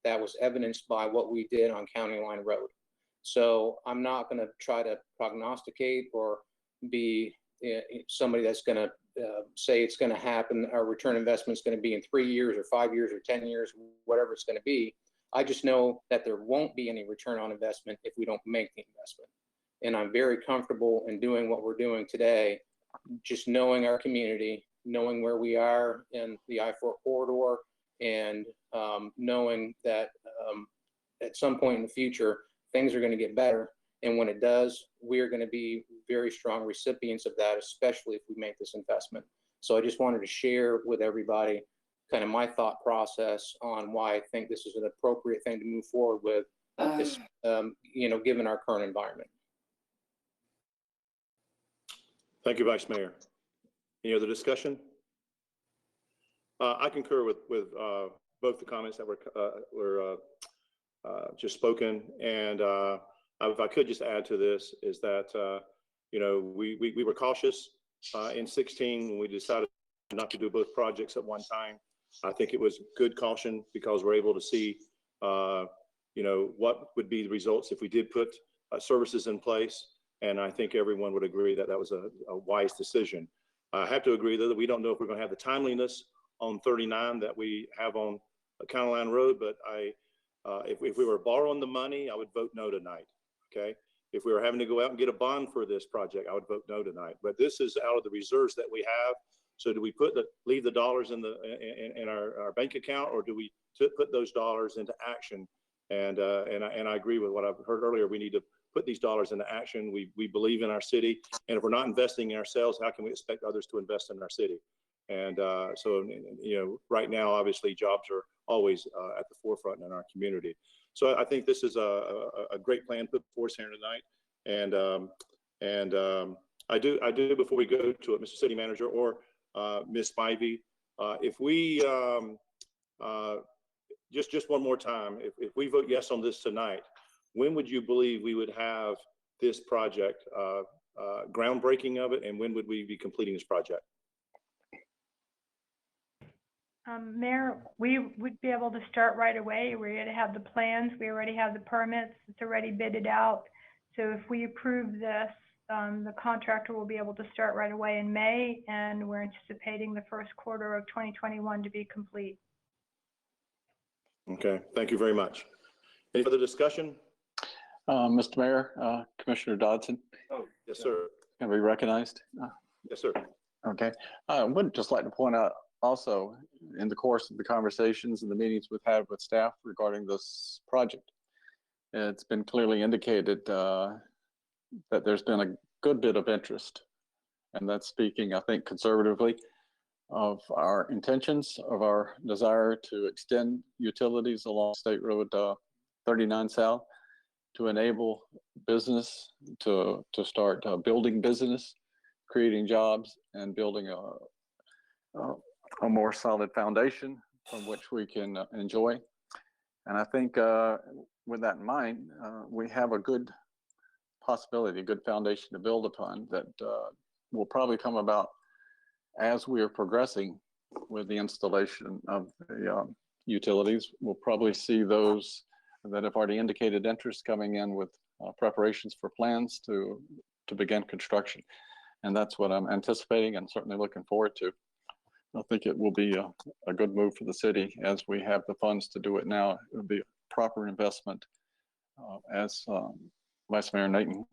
That was evidenced by what we did on County Line Road. So I'm not going to try to prognosticate or be somebody that's going to say it's going to happen, our return investment is going to be in 3 years or 5 years or 10 years, whatever it's going to be. I just know that there won't be any return on investment if we don't make the investment. And I'm very comfortable in doing what we're doing today, just knowing our community, knowing where we are in the I-4 corridor, and knowing that at some point in the future, things are going to get better. And when it does, we're going to be very strong recipients of that, especially if we make this investment. So I just wanted to share with everybody kind of my thought process on why I think this is an appropriate thing to move forward with, given our current environment. Thank you, Vice Mayor. Any other discussion? I concur with both the comments that were just spoken. And if I could just add to this is that, we were cautious in 16 when we decided not to do both projects at one time. I think it was good caution because we're able to see, what would be the results if we did put services in place. And I think everyone would agree that that was a wise decision. I have to agree, though, that we don't know if we're going to have the timeliness on 39 that we have on County Line Road, but if we were borrowing the money, I would vote no tonight, okay? If we were having to go out and get a bond for this project, I would vote no tonight. But this is out of the reserves that we have. So do we leave the dollars in our bank account, or do we put those dollars into action? And I agree with what I've heard earlier. We need to put these dollars into action. We believe in our city, and if we're not investing in ourselves, how can we expect others to invest in our city? And so, right now, obviously, jobs are always at the forefront in our community. So I think this is a great plan put forth here tonight. And I do before we go to it, Mr. City Manager or Ms. Spivey, if we just one more time, if we vote yes on this tonight, when would you believe we would have this project, groundbreaking of it, and when would we be completing this project? Mayor, we would be able to start right away. We already have the plans. We already have the permits. It's already bidded out. So if we approve this, the contractor will be able to start right away in May, and we're anticipating the first quarter of 2021 to be complete. Okay, thank you very much. Any further discussion? Mr. Mayor, Commissioner Dodson. Oh, yes, sir. Can we be recognized? Yes, sir. Okay. I would just like to point out also, in the course of the conversations and the meetings we've had with staff regarding this project, it's been clearly indicated that there's been a good bit of interest, and that's speaking, I think, conservatively, of our intentions, of our desire to extend utilities along State Road 39 South to enable business to start building business, creating jobs, and building a more solid foundation from which we can enjoy. And I think with that in mind, we have a good possibility, a good foundation to build upon that will probably come about as we are progressing with the installation of the utilities. We'll probably see those that have already indicated interest coming in with preparations for plans to begin construction. And that's what I'm anticipating and certainly looking forward to. I think it will be a good move for the city as we have the funds to do it now. It will be a proper investment. As Vice Mayor Nathan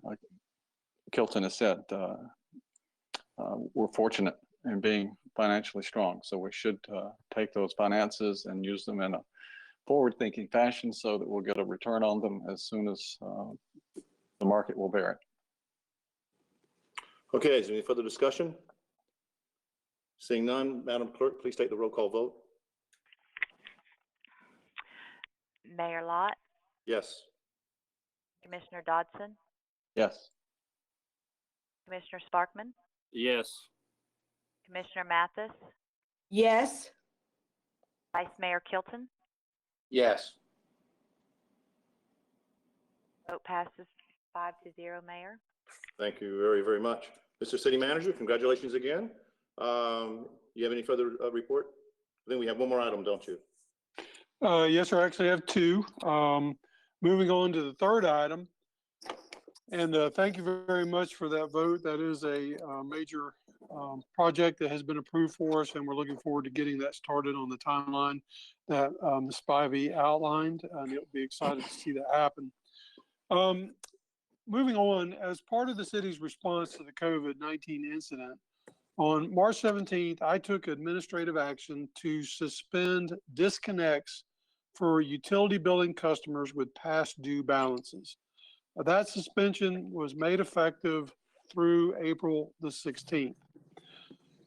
Kilton has said, we're fortunate in being financially strong. So we should take those finances and use them in a forward-thinking fashion so that we'll get a return on them as soon as the market will bear it. Okay, is there any further discussion? Seeing none, Madam Clerk, please take the roll call vote. Mayor Lott, Yes. Commissioner Dodson, Yes. Commissioner Sparkman, Yes. Commissioner Mathis, Yes. Vice Mayor Kilton. Yes. Vote passes 5-0, Mayor. Thank you very, very much. Mr. City Manager, congratulations again. You have any further report? I think we have one more item, don't you? Yes, sir. I actually have two. Moving on to the third item. And thank you very much for that vote. That is a major project that has been approved for us, and we're looking forward to getting that started on the timeline that Ms. Spivey outlined, and you'll be excited to see that happen. Moving on, as part of the city's response to the COVID-19 incident, on March 17th, I took administrative action to suspend disconnects for utility billing customers with past due balances. That suspension was made effective through April the 16th.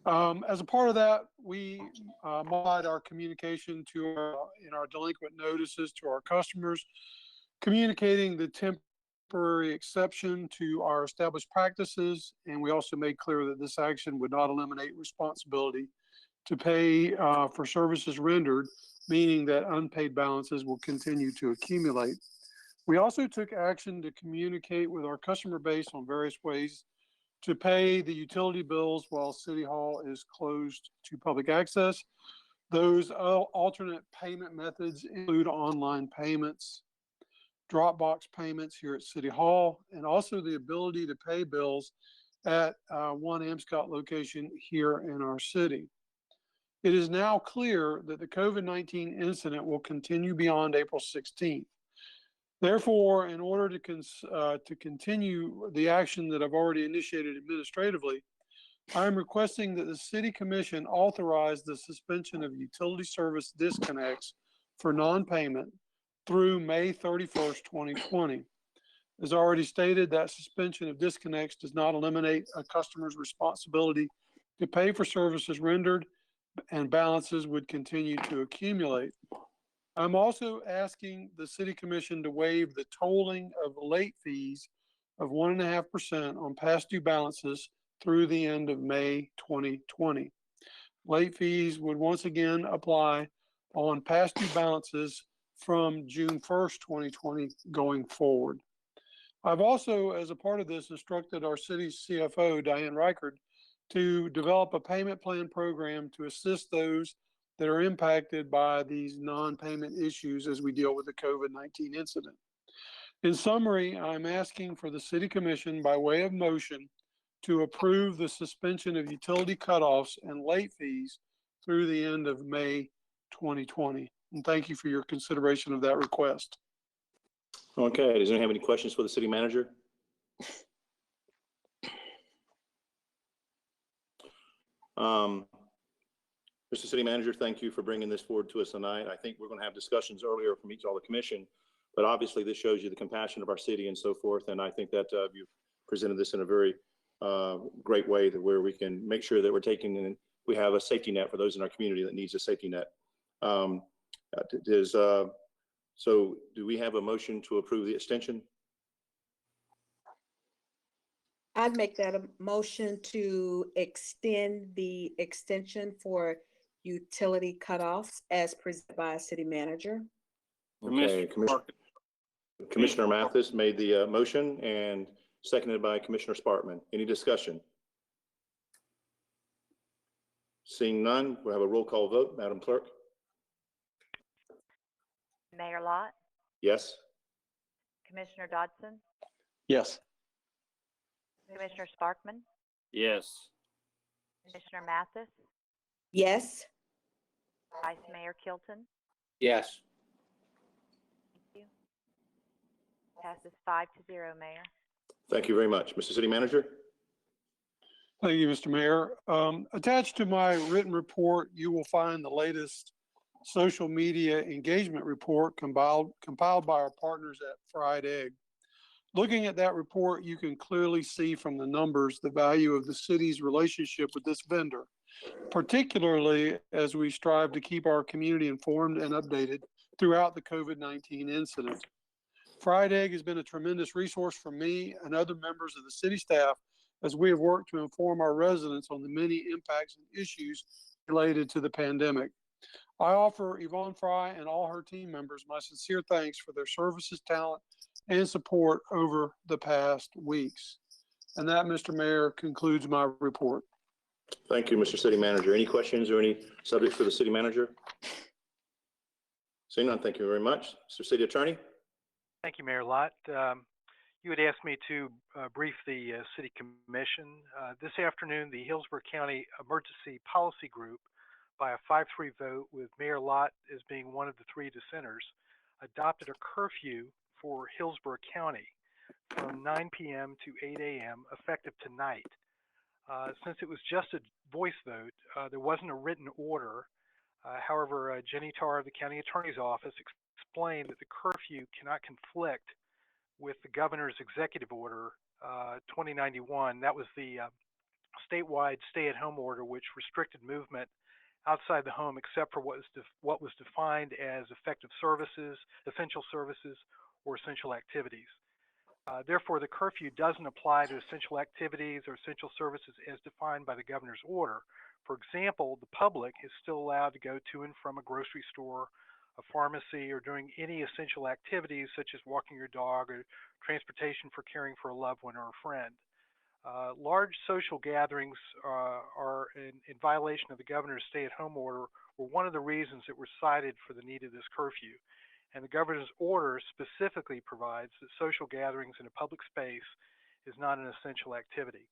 As a part of that, we modified our communication in our delinquent notices to our customers, communicating the temporary exception to our established practices, and we also made clear that this action would not eliminate responsibility to pay for services rendered, meaning that unpaid balances will continue to accumulate. We also took action to communicate with our customer base on various ways to pay the utility bills while City Hall is closed to public access. Those alternate payment methods include online payments, Dropbox payments here at City Hall, and also the ability to pay bills at one Amscott location here in our city. It is now clear that the COVID-19 incident will continue beyond April 16th. Therefore, in order to continue the action that I've already initiated administratively, I am requesting that the City Commission authorize the suspension of utility service disconnects for non-payment through May 31st, 2020. As already stated, that suspension of disconnects does not eliminate a customer's responsibility to pay for services rendered, and balances would continue to accumulate. I'm also asking the City Commission to waive the tolling of late fees of 1.5% on past due balances through the end of May 2020. Late fees would once again apply on past due balances from June 1st, 2020 going forward. I've also, as a part of this, instructed our city's CFO, Diane Reichard, to develop a payment plan program to assist those that are impacted by these non-payment issues as we deal with the COVID-19 incident. In summary, I'm asking for the City Commission by way of motion to approve the suspension of utility cutoffs and late fees through the end of May 2020. And thank you for your consideration of that request. Okay, does anyone have any questions for the city manager? Mr. City Manager, thank you for bringing this forward to us tonight. I think we're going to have discussions earlier from all the commission, but obviously this shows you the compassion of our city and so forth. And I think that you've presented this in a very great way that where we can make sure that we're taking and we have a safety net for those in our community that needs a safety net. So do we have a motion to approve the extension? I'd make that a motion to extend the extension for utility cutoffs as presented by city manager. Okay, Commissioner Mathis made the motion and seconded by Commissioner Sparkman. Any discussion? Seeing none, we'll have a roll call vote. Madam Clerk? Mayor Lott, Yes? Commissioner Dodson, Yes. Commissioner Sparkman, Yes. Commissioner Mathis, Yes. Vice Mayor Kilton. Yes. Thank you. Passes 5-0, Mayor. Thank you very much. Mr. City Manager? Thank you, Mr. Mayor. Attached to my written report, you will find the latest social media engagement report compiled by our partners at Fried Egg. Looking at that report, you can clearly see from the numbers the value of the city's relationship with this vendor, particularly as we strive to keep our community informed and updated throughout the COVID-19 incident. Fried Egg has been a tremendous resource for me and other members of the city staff as we have worked to inform our residents on the many impacts and issues related to the pandemic. I offer Yvonne Fry and all her team members my sincere thanks for their services, talent, and support over the past weeks. And that, Mr. Mayor, concludes my report. Thank you, Mr. City Manager. Any questions or any subjects for the City Manager? Seeing none, thank you very much. Mr. City Attorney? Thank you, Mayor Lott. You had asked me to brief the City Commission. This afternoon, the Hillsborough County Emergency Policy Group, by a 5-3 vote with Mayor Lott as being one of the 3 dissenters, adopted a curfew for Hillsborough County from 9 p.m. to 8 a.m. effective tonight. Since it was just a voice vote, there wasn't a written order. However, Jenny Tarr of the County Attorney's Office explained that the curfew cannot conflict with the governor's executive order 2091. That was the statewide stay-at-home order, which restricted movement outside the home except for what was defined as effective services, essential services, or essential activities. Therefore, the curfew doesn't apply to essential activities or essential services as defined by the governor's order. For example, the public is still allowed to go to and from a grocery store, a pharmacy, or doing any essential activities such as walking your dog or transportation for caring for a loved one or a friend. Large social gatherings are in violation of the governor's stay-at-home order were one of the reasons that were cited for the need of this curfew. And the governor's order specifically provides that social gatherings in a public space is not an essential activity.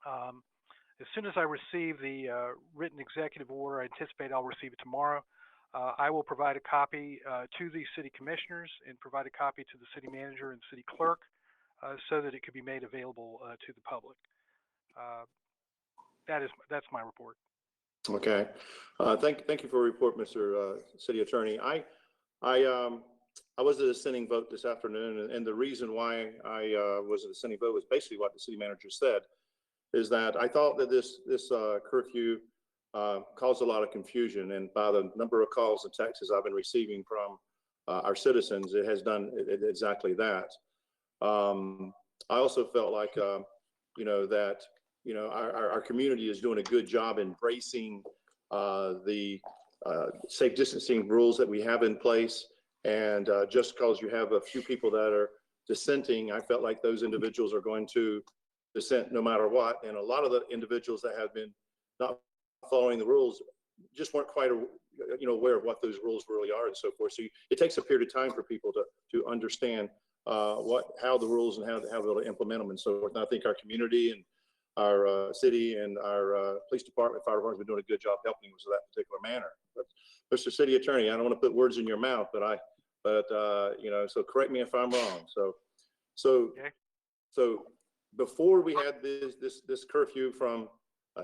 As soon as I receive the written executive order, I anticipate I'll receive it tomorrow. I will provide a copy to the city commissioners and provide a copy to the city manager and city clerk so that it could be made available to the public. That's my report. Okay. Thank you for a report, Mr. City Attorney. I was a dissenting vote this afternoon, and the reason why I was a dissenting vote was basically what the city manager said, is that I thought that this curfew caused a lot of confusion, and by the number of calls and texts I've been receiving from our citizens, it has done exactly that. I also felt like, that our community is doing a good job embracing the safe distancing rules that we have in place. And just because you have a few people that are dissenting, I felt like those individuals are going to dissent no matter what. And a lot of the individuals that have been not following the rules just weren't quite aware of what those rules really are and so forth. So it takes a period of time for people to understand how the rules and how to implement them and so forth. And I think our community and our city and our police department, fire department, have been doing a good job helping us in that particular manner. But Mr. City Attorney, I don't want to put words in your mouth, but so correct me if I'm wrong. So before we had this curfew from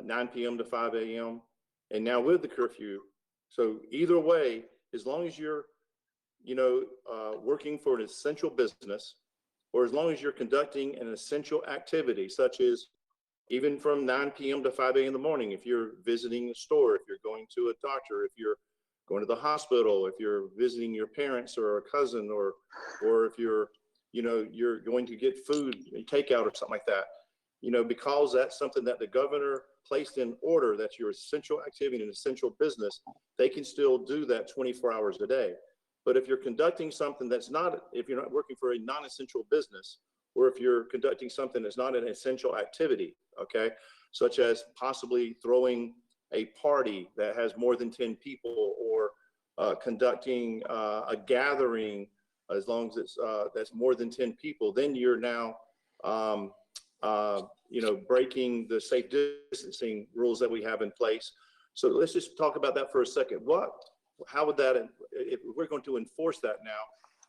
9 p.m. to 5 a.m. and now with the curfew, so either way, as long as you're working for an essential business, or as long as you're conducting an essential activity, such as even from 9 p.m. to 5 a.m. in the morning, if you're visiting a store, if you're going to a doctor, if you're going to the hospital, if you're visiting your parents or a cousin, or if you're going to get food, takeout or something like that, because that's something that the governor placed in order, that's your essential activity and essential business, they can still do that 24 hours a day. But if you're conducting something if you're not working for a non-essential business, or if you're conducting something that's not an essential activity, okay, such as possibly throwing a party that has more than 10 people, or conducting a gathering, as long as that's more than 10 people, then you're now breaking the safe distancing rules that we have in place. So let's just talk about that for a second. How would that, if we're going to enforce that now,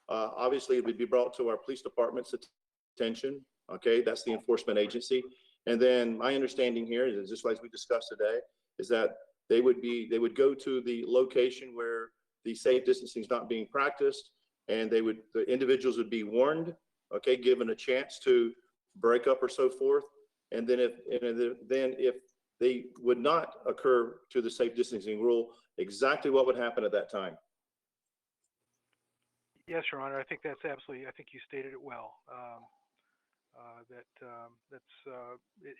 obviously it would be brought to our police department's attention. Okay, that's the enforcement agency. And then my understanding here is, just like we discussed today, is that they would go to the location where the safe distancing is not being practiced, and the individuals would be warned, okay, given a chance to break up or so forth. And then if they would not occur to the safe distancing rule, exactly what would happen at that time? Yes, Your Honor. I think that's absolutely. I think you stated it well.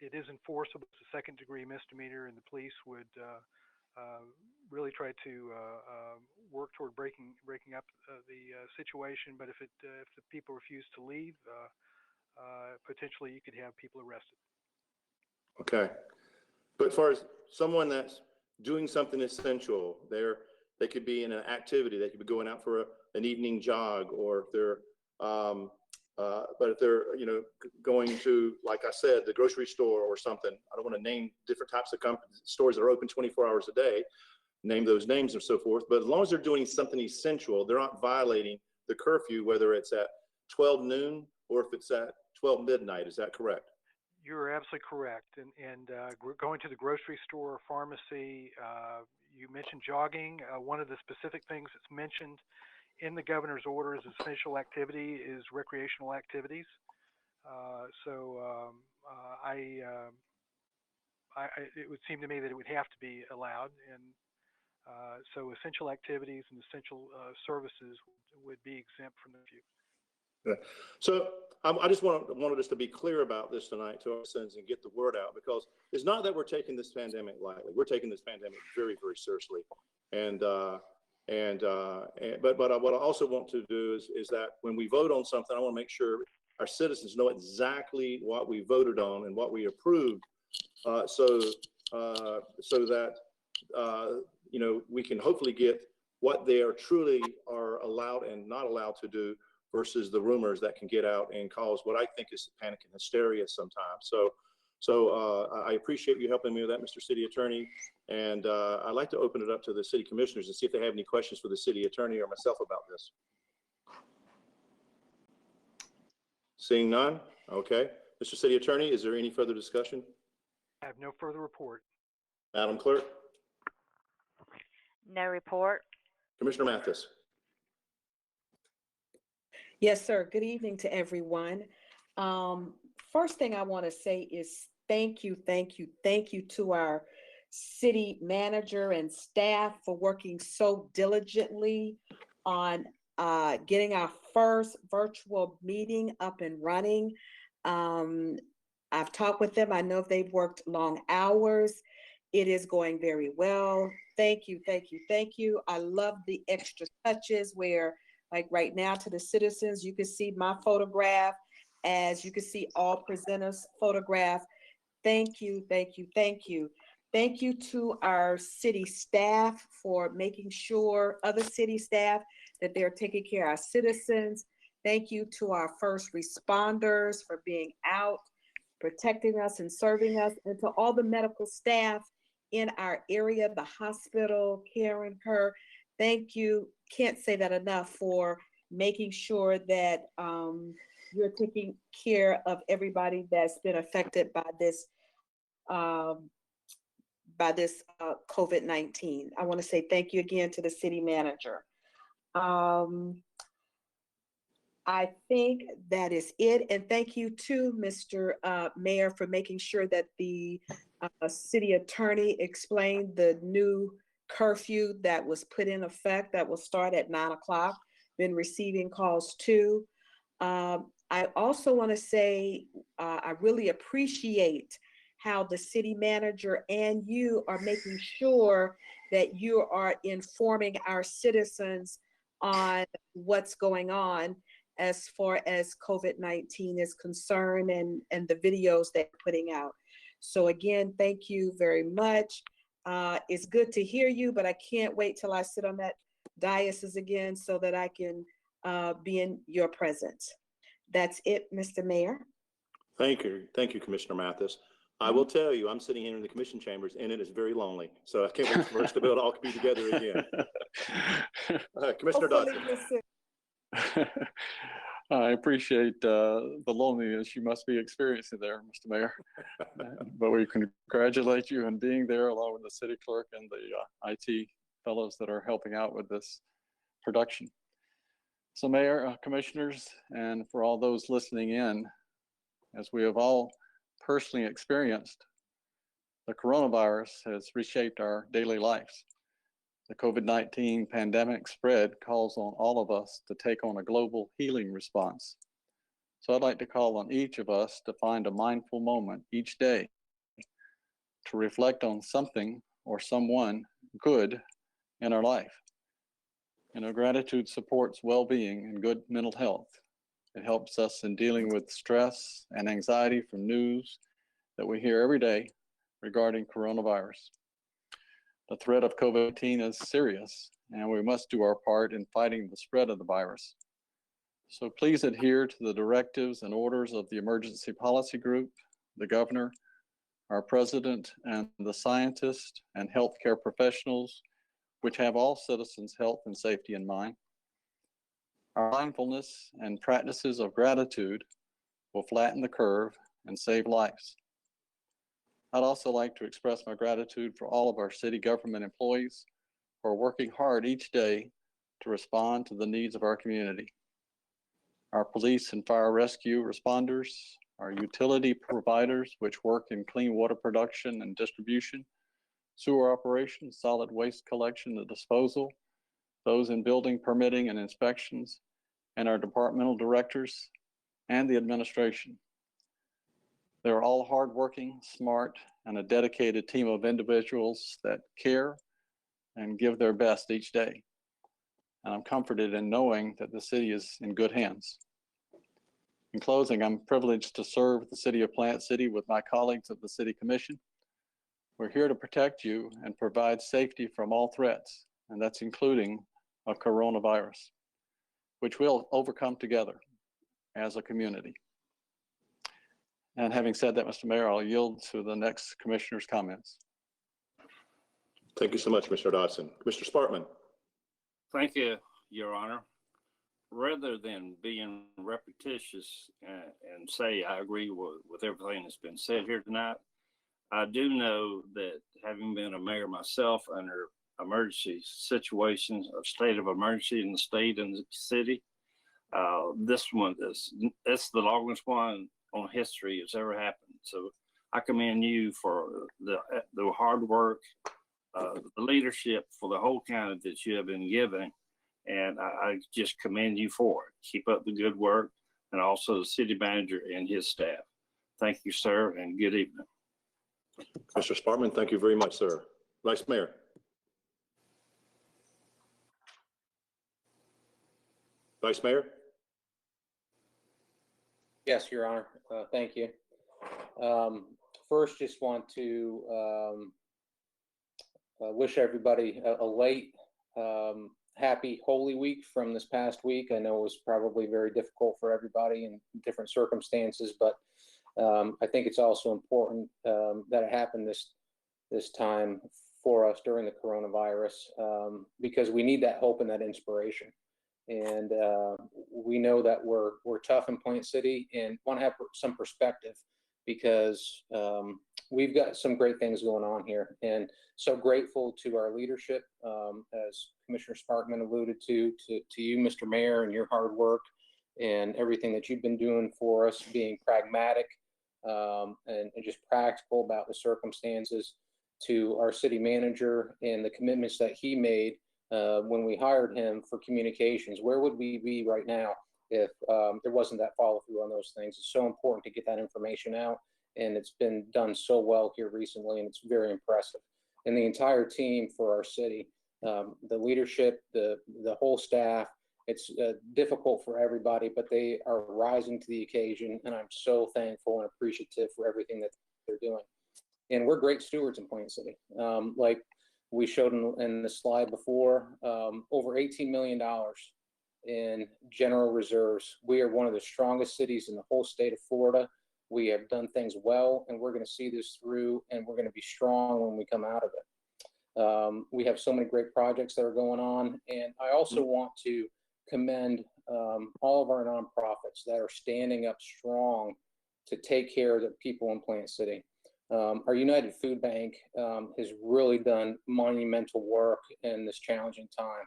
It is enforceable. It's a second-degree misdemeanor, and the police would really try to work toward breaking up the situation. But if the people refuse to leave, potentially you could have people arrested. Okay, but as far as someone that's doing something essential, they could be in an activity. They could be going out for an evening jog, or if they're but if they're going to, like I said, the grocery store or something. I don't want to name different types of stores that are open 24 hours a day, name those names and so forth. But as long as they're doing something essential, they're not violating the curfew, whether it's at 12 noon or if it's at 12 midnight. Is that correct? You're absolutely correct. And going to the grocery store or pharmacy, you mentioned jogging. One of the specific things that's mentioned in the governor's order as essential activity is recreational activities. It would seem to me that it would have to be allowed. And so essential activities and essential services would be exempt from the view. So I just wanted us to be clear about this tonight to our citizens and get the word out, because it's not that we're taking this pandemic lightly. We're taking this pandemic very, very seriously. But what I also want to do is that when we vote on something, I want to make sure our citizens know exactly what we voted on and what we approved, so that we can hopefully get what they are truly are allowed and not allowed to do, versus the rumors that can get out and cause what I think is panic and hysteria sometimes. So I appreciate you helping me with that, Mr. City Attorney. And I'd like to open it up to the city commissioners and see if they have any questions for the city attorney or myself about this. Seeing none, okay. Mr. City Attorney, is there any further discussion? I have no further report. Madam Clerk? No report. Commissioner Mathis? Yes, sir. Good evening to everyone. First thing I want to say is thank you to our city manager and staff for working so diligently on getting our first virtual meeting up and running. I've talked with them. I know they've worked long hours. It is going very well. Thank you. I love the extra touches where, like right now, to the citizens, you can see my photograph, as you can see all presenters' photograph. Thank you. Thank you to our city staff for making sure, other city staff, that they're taking care of our citizens. Thank you to our first responders for being out, protecting us and serving us, and to all the medical staff in our area, the hospital, Karen Kerr. Thank you. Can't say that enough for making sure that you're taking care of everybody that's been affected by this COVID-19. I want to say thank you again to the city manager. I think that is it. And thank you to Mr. Mayor for making sure that the city attorney explained the new curfew that was put in effect that will start at 9 o'clock. Been receiving calls too. I also want to say I really appreciate how the city manager and you are making sure that you are informing our citizens on what's going on as far as COVID-19 is concerned, and the videos they're putting out. So again, thank you very much. It's good to hear you, but I can't wait till I sit on that dais again so that I can be in your presence. That's it, Mr. Mayor. Thank you, Commissioner Mathis. I will tell you, I'm sitting here in the commission chambers and it is very lonely. So I can't wait for us to be able to all be together again. Commissioner Dodson. I appreciate the loneliness you must be experiencing there, Mr. Mayor. But we congratulate you on being there along with the city clerk and the IT fellows that are helping out with this production. So Mayor, commissioners, and for all those listening in, as we have all personally experienced, the coronavirus has reshaped our daily lives. The COVID-19 pandemic spread calls on all of us to take on a global healing response. So I'd like to call on each of us to find a mindful moment each day to reflect on something or someone good in our life. Gratitude supports well-being and good mental health. It helps us in dealing with stress and anxiety from news that we hear every day regarding coronavirus. The threat of COVID-19 is serious, and we must do our part in fighting the spread of the virus. So please adhere to the directives and orders of the Emergency Policy Group, the governor, our president, and the scientists and healthcare professionals, which have all citizens' health and safety in mind. Our mindfulness and practices of gratitude will flatten the curve and save lives. I'd also like to express my gratitude for all of our city government employees who are working hard each day to respond to the needs of our community. Our police and fire rescue responders, our utility providers, which work in clean water production and distribution, sewer operations, solid waste collection and disposal, those in building permitting and inspections, and our departmental directors and the administration. They're all hardworking, smart, and a dedicated team of individuals that care and give their best each day. And I'm comforted in knowing that the city is in good hands. In closing, I'm privileged to serve the city of Plant City with my colleagues of the City Commission. We're here to protect you and provide safety from all threats, and that's including a coronavirus, which we'll overcome together as a community. And having said that, Mr. Mayor, I'll yield to the next commissioner's comments. Thank you so much, Mr. Dodson. Mr. Sparkman. Thank you, Your Honor. Rather than being repetitious and say I agree with everything that's been said here tonight, I do know that having been a mayor myself under emergency situations, a state of emergency in the state and the city, this one it's the longest one on history has ever happened. So I commend you for the hard work, the leadership for the whole county that you have been giving. And I just commend you for it. Keep up the good work, and also the city manager and his staff. Thank you, sir, and good evening. Mr. Sparkman, thank you very much, sir. Vice Mayor. Vice Mayor? Yes, Your Honor. Thank you. First, just want to wish everybody a late happy Holy Week from this past week. I know it was probably very difficult for everybody in different circumstances, but I think it's also important that it happened this time for us during the coronavirus, because we need that hope and that inspiration. And we know that we're tough in Plant City and want to have some perspective, because we've got some great things going on here, and so grateful to our leadership, as Commissioner Sparkman alluded to you, Mr. Mayor, and your hard work and everything that you've been doing for us, being pragmatic and just practical about the circumstances, to our city manager and the commitments that he made when we hired him for communications. Where would we be right now if there wasn't that follow through on those things? It's so important to get that information out, and it's been done so well here recently, and it's very impressive. And the entire team for our city, the leadership, the whole staff, it's difficult for everybody, but they are rising to the occasion, and I'm so thankful and appreciative for everything that they're doing. And we're great stewards in Plant City. Like we showed in the slide before, over $18 million in general reserves. We are one of the strongest cities in the whole state of Florida. We have done things well, and we're going to see this through, and we're going to be strong when we come out of it. We have so many great projects that are going on, and I also want to commend all of our nonprofits that are standing up strong to take care of the people in Plant City. Our United Food Bank has really done monumental work in this challenging time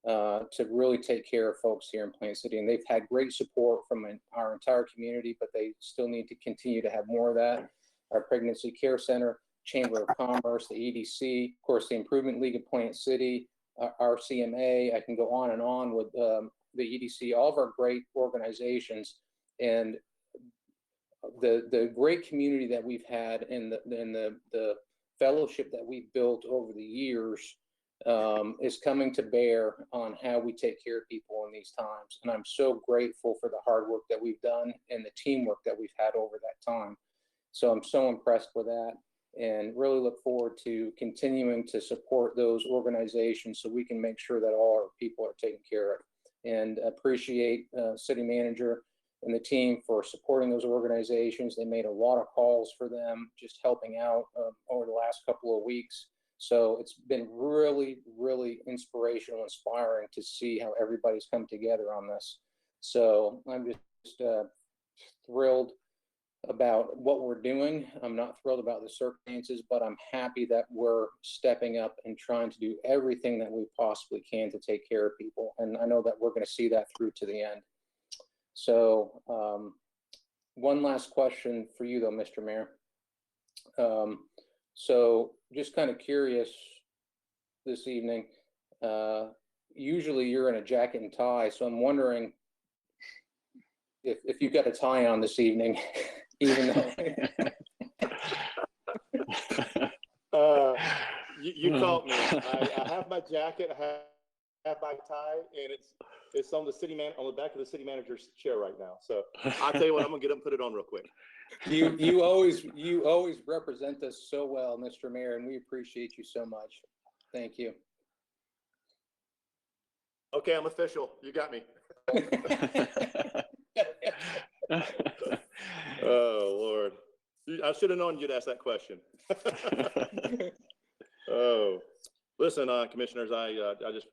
to really take care of folks here in Plant City. And they've had great support from our entire community, but they still need to continue to have more of that. Our Pregnancy Care Center, Chamber of Commerce, the EDC, of course, the Improvement League of Plant City, RCMA, I can go on and on with the EDC, all of our great organizations, and the great community that we've had, and the fellowship that we've built over the years is coming to bear on how we take care of people in these times. And I'm so grateful for the hard work that we've done and the teamwork that we've had over that time. So I'm so impressed with that, and really look forward to continuing to support those organizations so we can make sure that all our people are taken care of. And appreciate city manager and the team for supporting those organizations. They made a lot of calls for them, just helping out over the last couple of weeks. So it's been really, really inspirational, inspiring to see how everybody's come together on this. So I'm just thrilled about what we're doing. I'm not thrilled about the circumstances, but I'm happy that we're stepping up and trying to do everything that we possibly can to take care of people. And I know that we're going to see that through to the end. So one last question for you though, Mr. Mayor. So just kind of curious this evening, usually you're in a jacket and tie, so I'm wondering if you've got a tie on this evening, even though. You caught me. I have my jacket, I have my tie, and it's on the back of the city manager's chair right now. So I'll tell you what, I'm gonna get up and put it on real quick. You always represent us so well, Mr. Mayor, and we appreciate you so much. Thank you. Okay, I'm official. You got me. Oh, Lord. I should have known you'd ask that question. Oh, listen, commissioners, I just,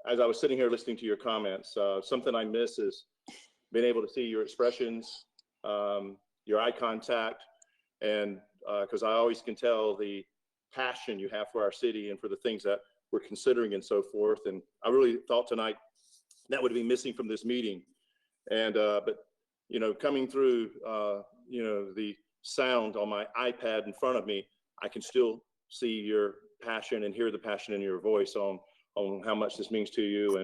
as I was sitting here listening to your comments, something I miss is being able to see your expressions, your eye contact, and because I always can tell the passion you have for our city and for the things that we're considering and so forth. And I really thought tonight that would be missing from this meeting. And, but, coming through, the sound on my iPad in front of me, I can still see your passion and hear the passion in your voice on how much this means to you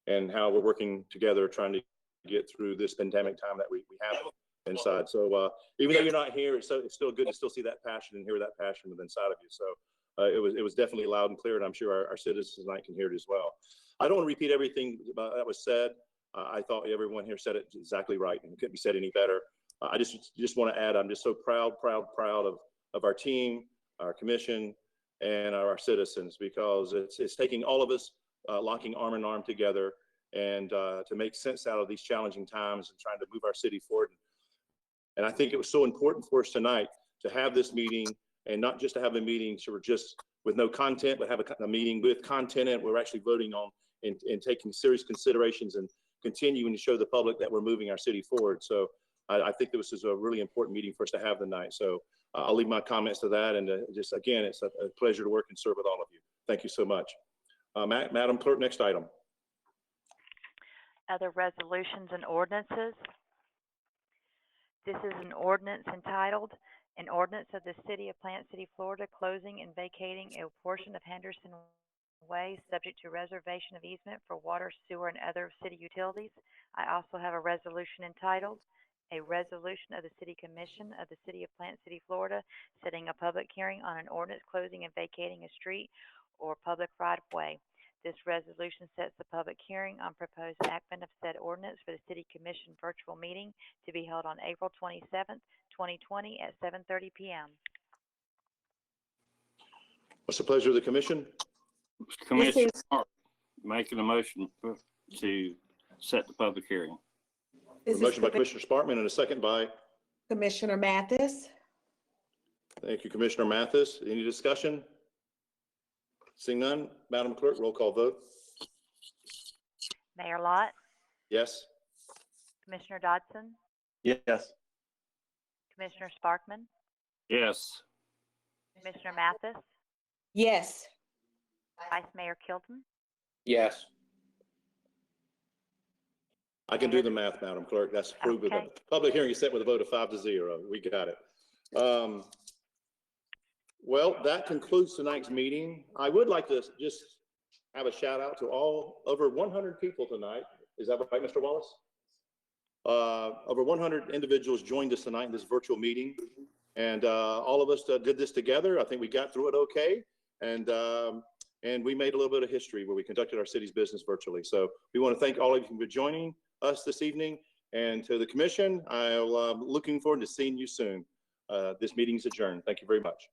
and how we're working together trying to get through this pandemic time that we have inside. So even though you're not here, it's still good to still see that passion and hear that passion within inside of you. So it was definitely loud and clear, and I'm sure our citizens tonight can hear it as well. I don't want to repeat everything that was said. I thought everyone here said it exactly right, and it couldn't be said any better. I just want to add, I'm just so proud of our team, our commission, and our citizens, because it's taking all of us locking arm in arm together and to make sense out of these challenging times and trying to move our city forward. And I think it was so important for us tonight to have this meeting, and not just to have a meeting so we're just with no content, but have a meeting with content, and we're actually voting on and taking serious considerations and continuing to show the public that we're moving our city forward. So I think this is a really important meeting for us to have tonight. So I'll leave my comments to that. And just again, it's a pleasure to work and serve with all of you. Thank you so much. Madam Clerk, next item. Other resolutions and ordinances. This is an ordinance entitled, an ordinance of the City of Plant City, Florida, closing and vacating a portion of Henderson Way subject to reservation of easement for water, sewer, and other city utilities. I also have a resolution entitled, a resolution of the City Commission of the City of Plant City, Florida, setting a public hearing on an ordinance closing and vacating a street or public right-of-way. This resolution sets the public hearing on proposed enactment of said ordinance for the City Commission virtual meeting to be held on April 27th, 2020 at 7:30 p.m. What's the pleasure of the commission? Commissioner Hart making a motion to set the public hearing. A motion by Commissioner Sparkman and a second by Commissioner Mathis. Thank you, Commissioner Mathis. Any discussion? Seeing none, Madam Clerk, roll call vote. Mayor Lott, Yes. Commissioner Dodson, Yes. Commissioner Sparkman, Yes. Commissioner Mathis, Yes. Vice Mayor Kilton, Yes. I can do the math, Madam Clerk. That's approved. Okay. With the public hearing is set with a vote of 5-0. We got it. Well, that concludes tonight's meeting. I would like to just have a shout out to all over 100 people tonight. Is that right, Mr. Wallace? Over 100 individuals joined us tonight in this virtual meeting, and all of us did this together. I think we got through it okay, and we made a little bit of history where we conducted our city's business virtually. So we want to thank all of you for joining us this evening, and to the commission, I'm looking forward to seeing you soon. This meeting is adjourned. Thank you very much.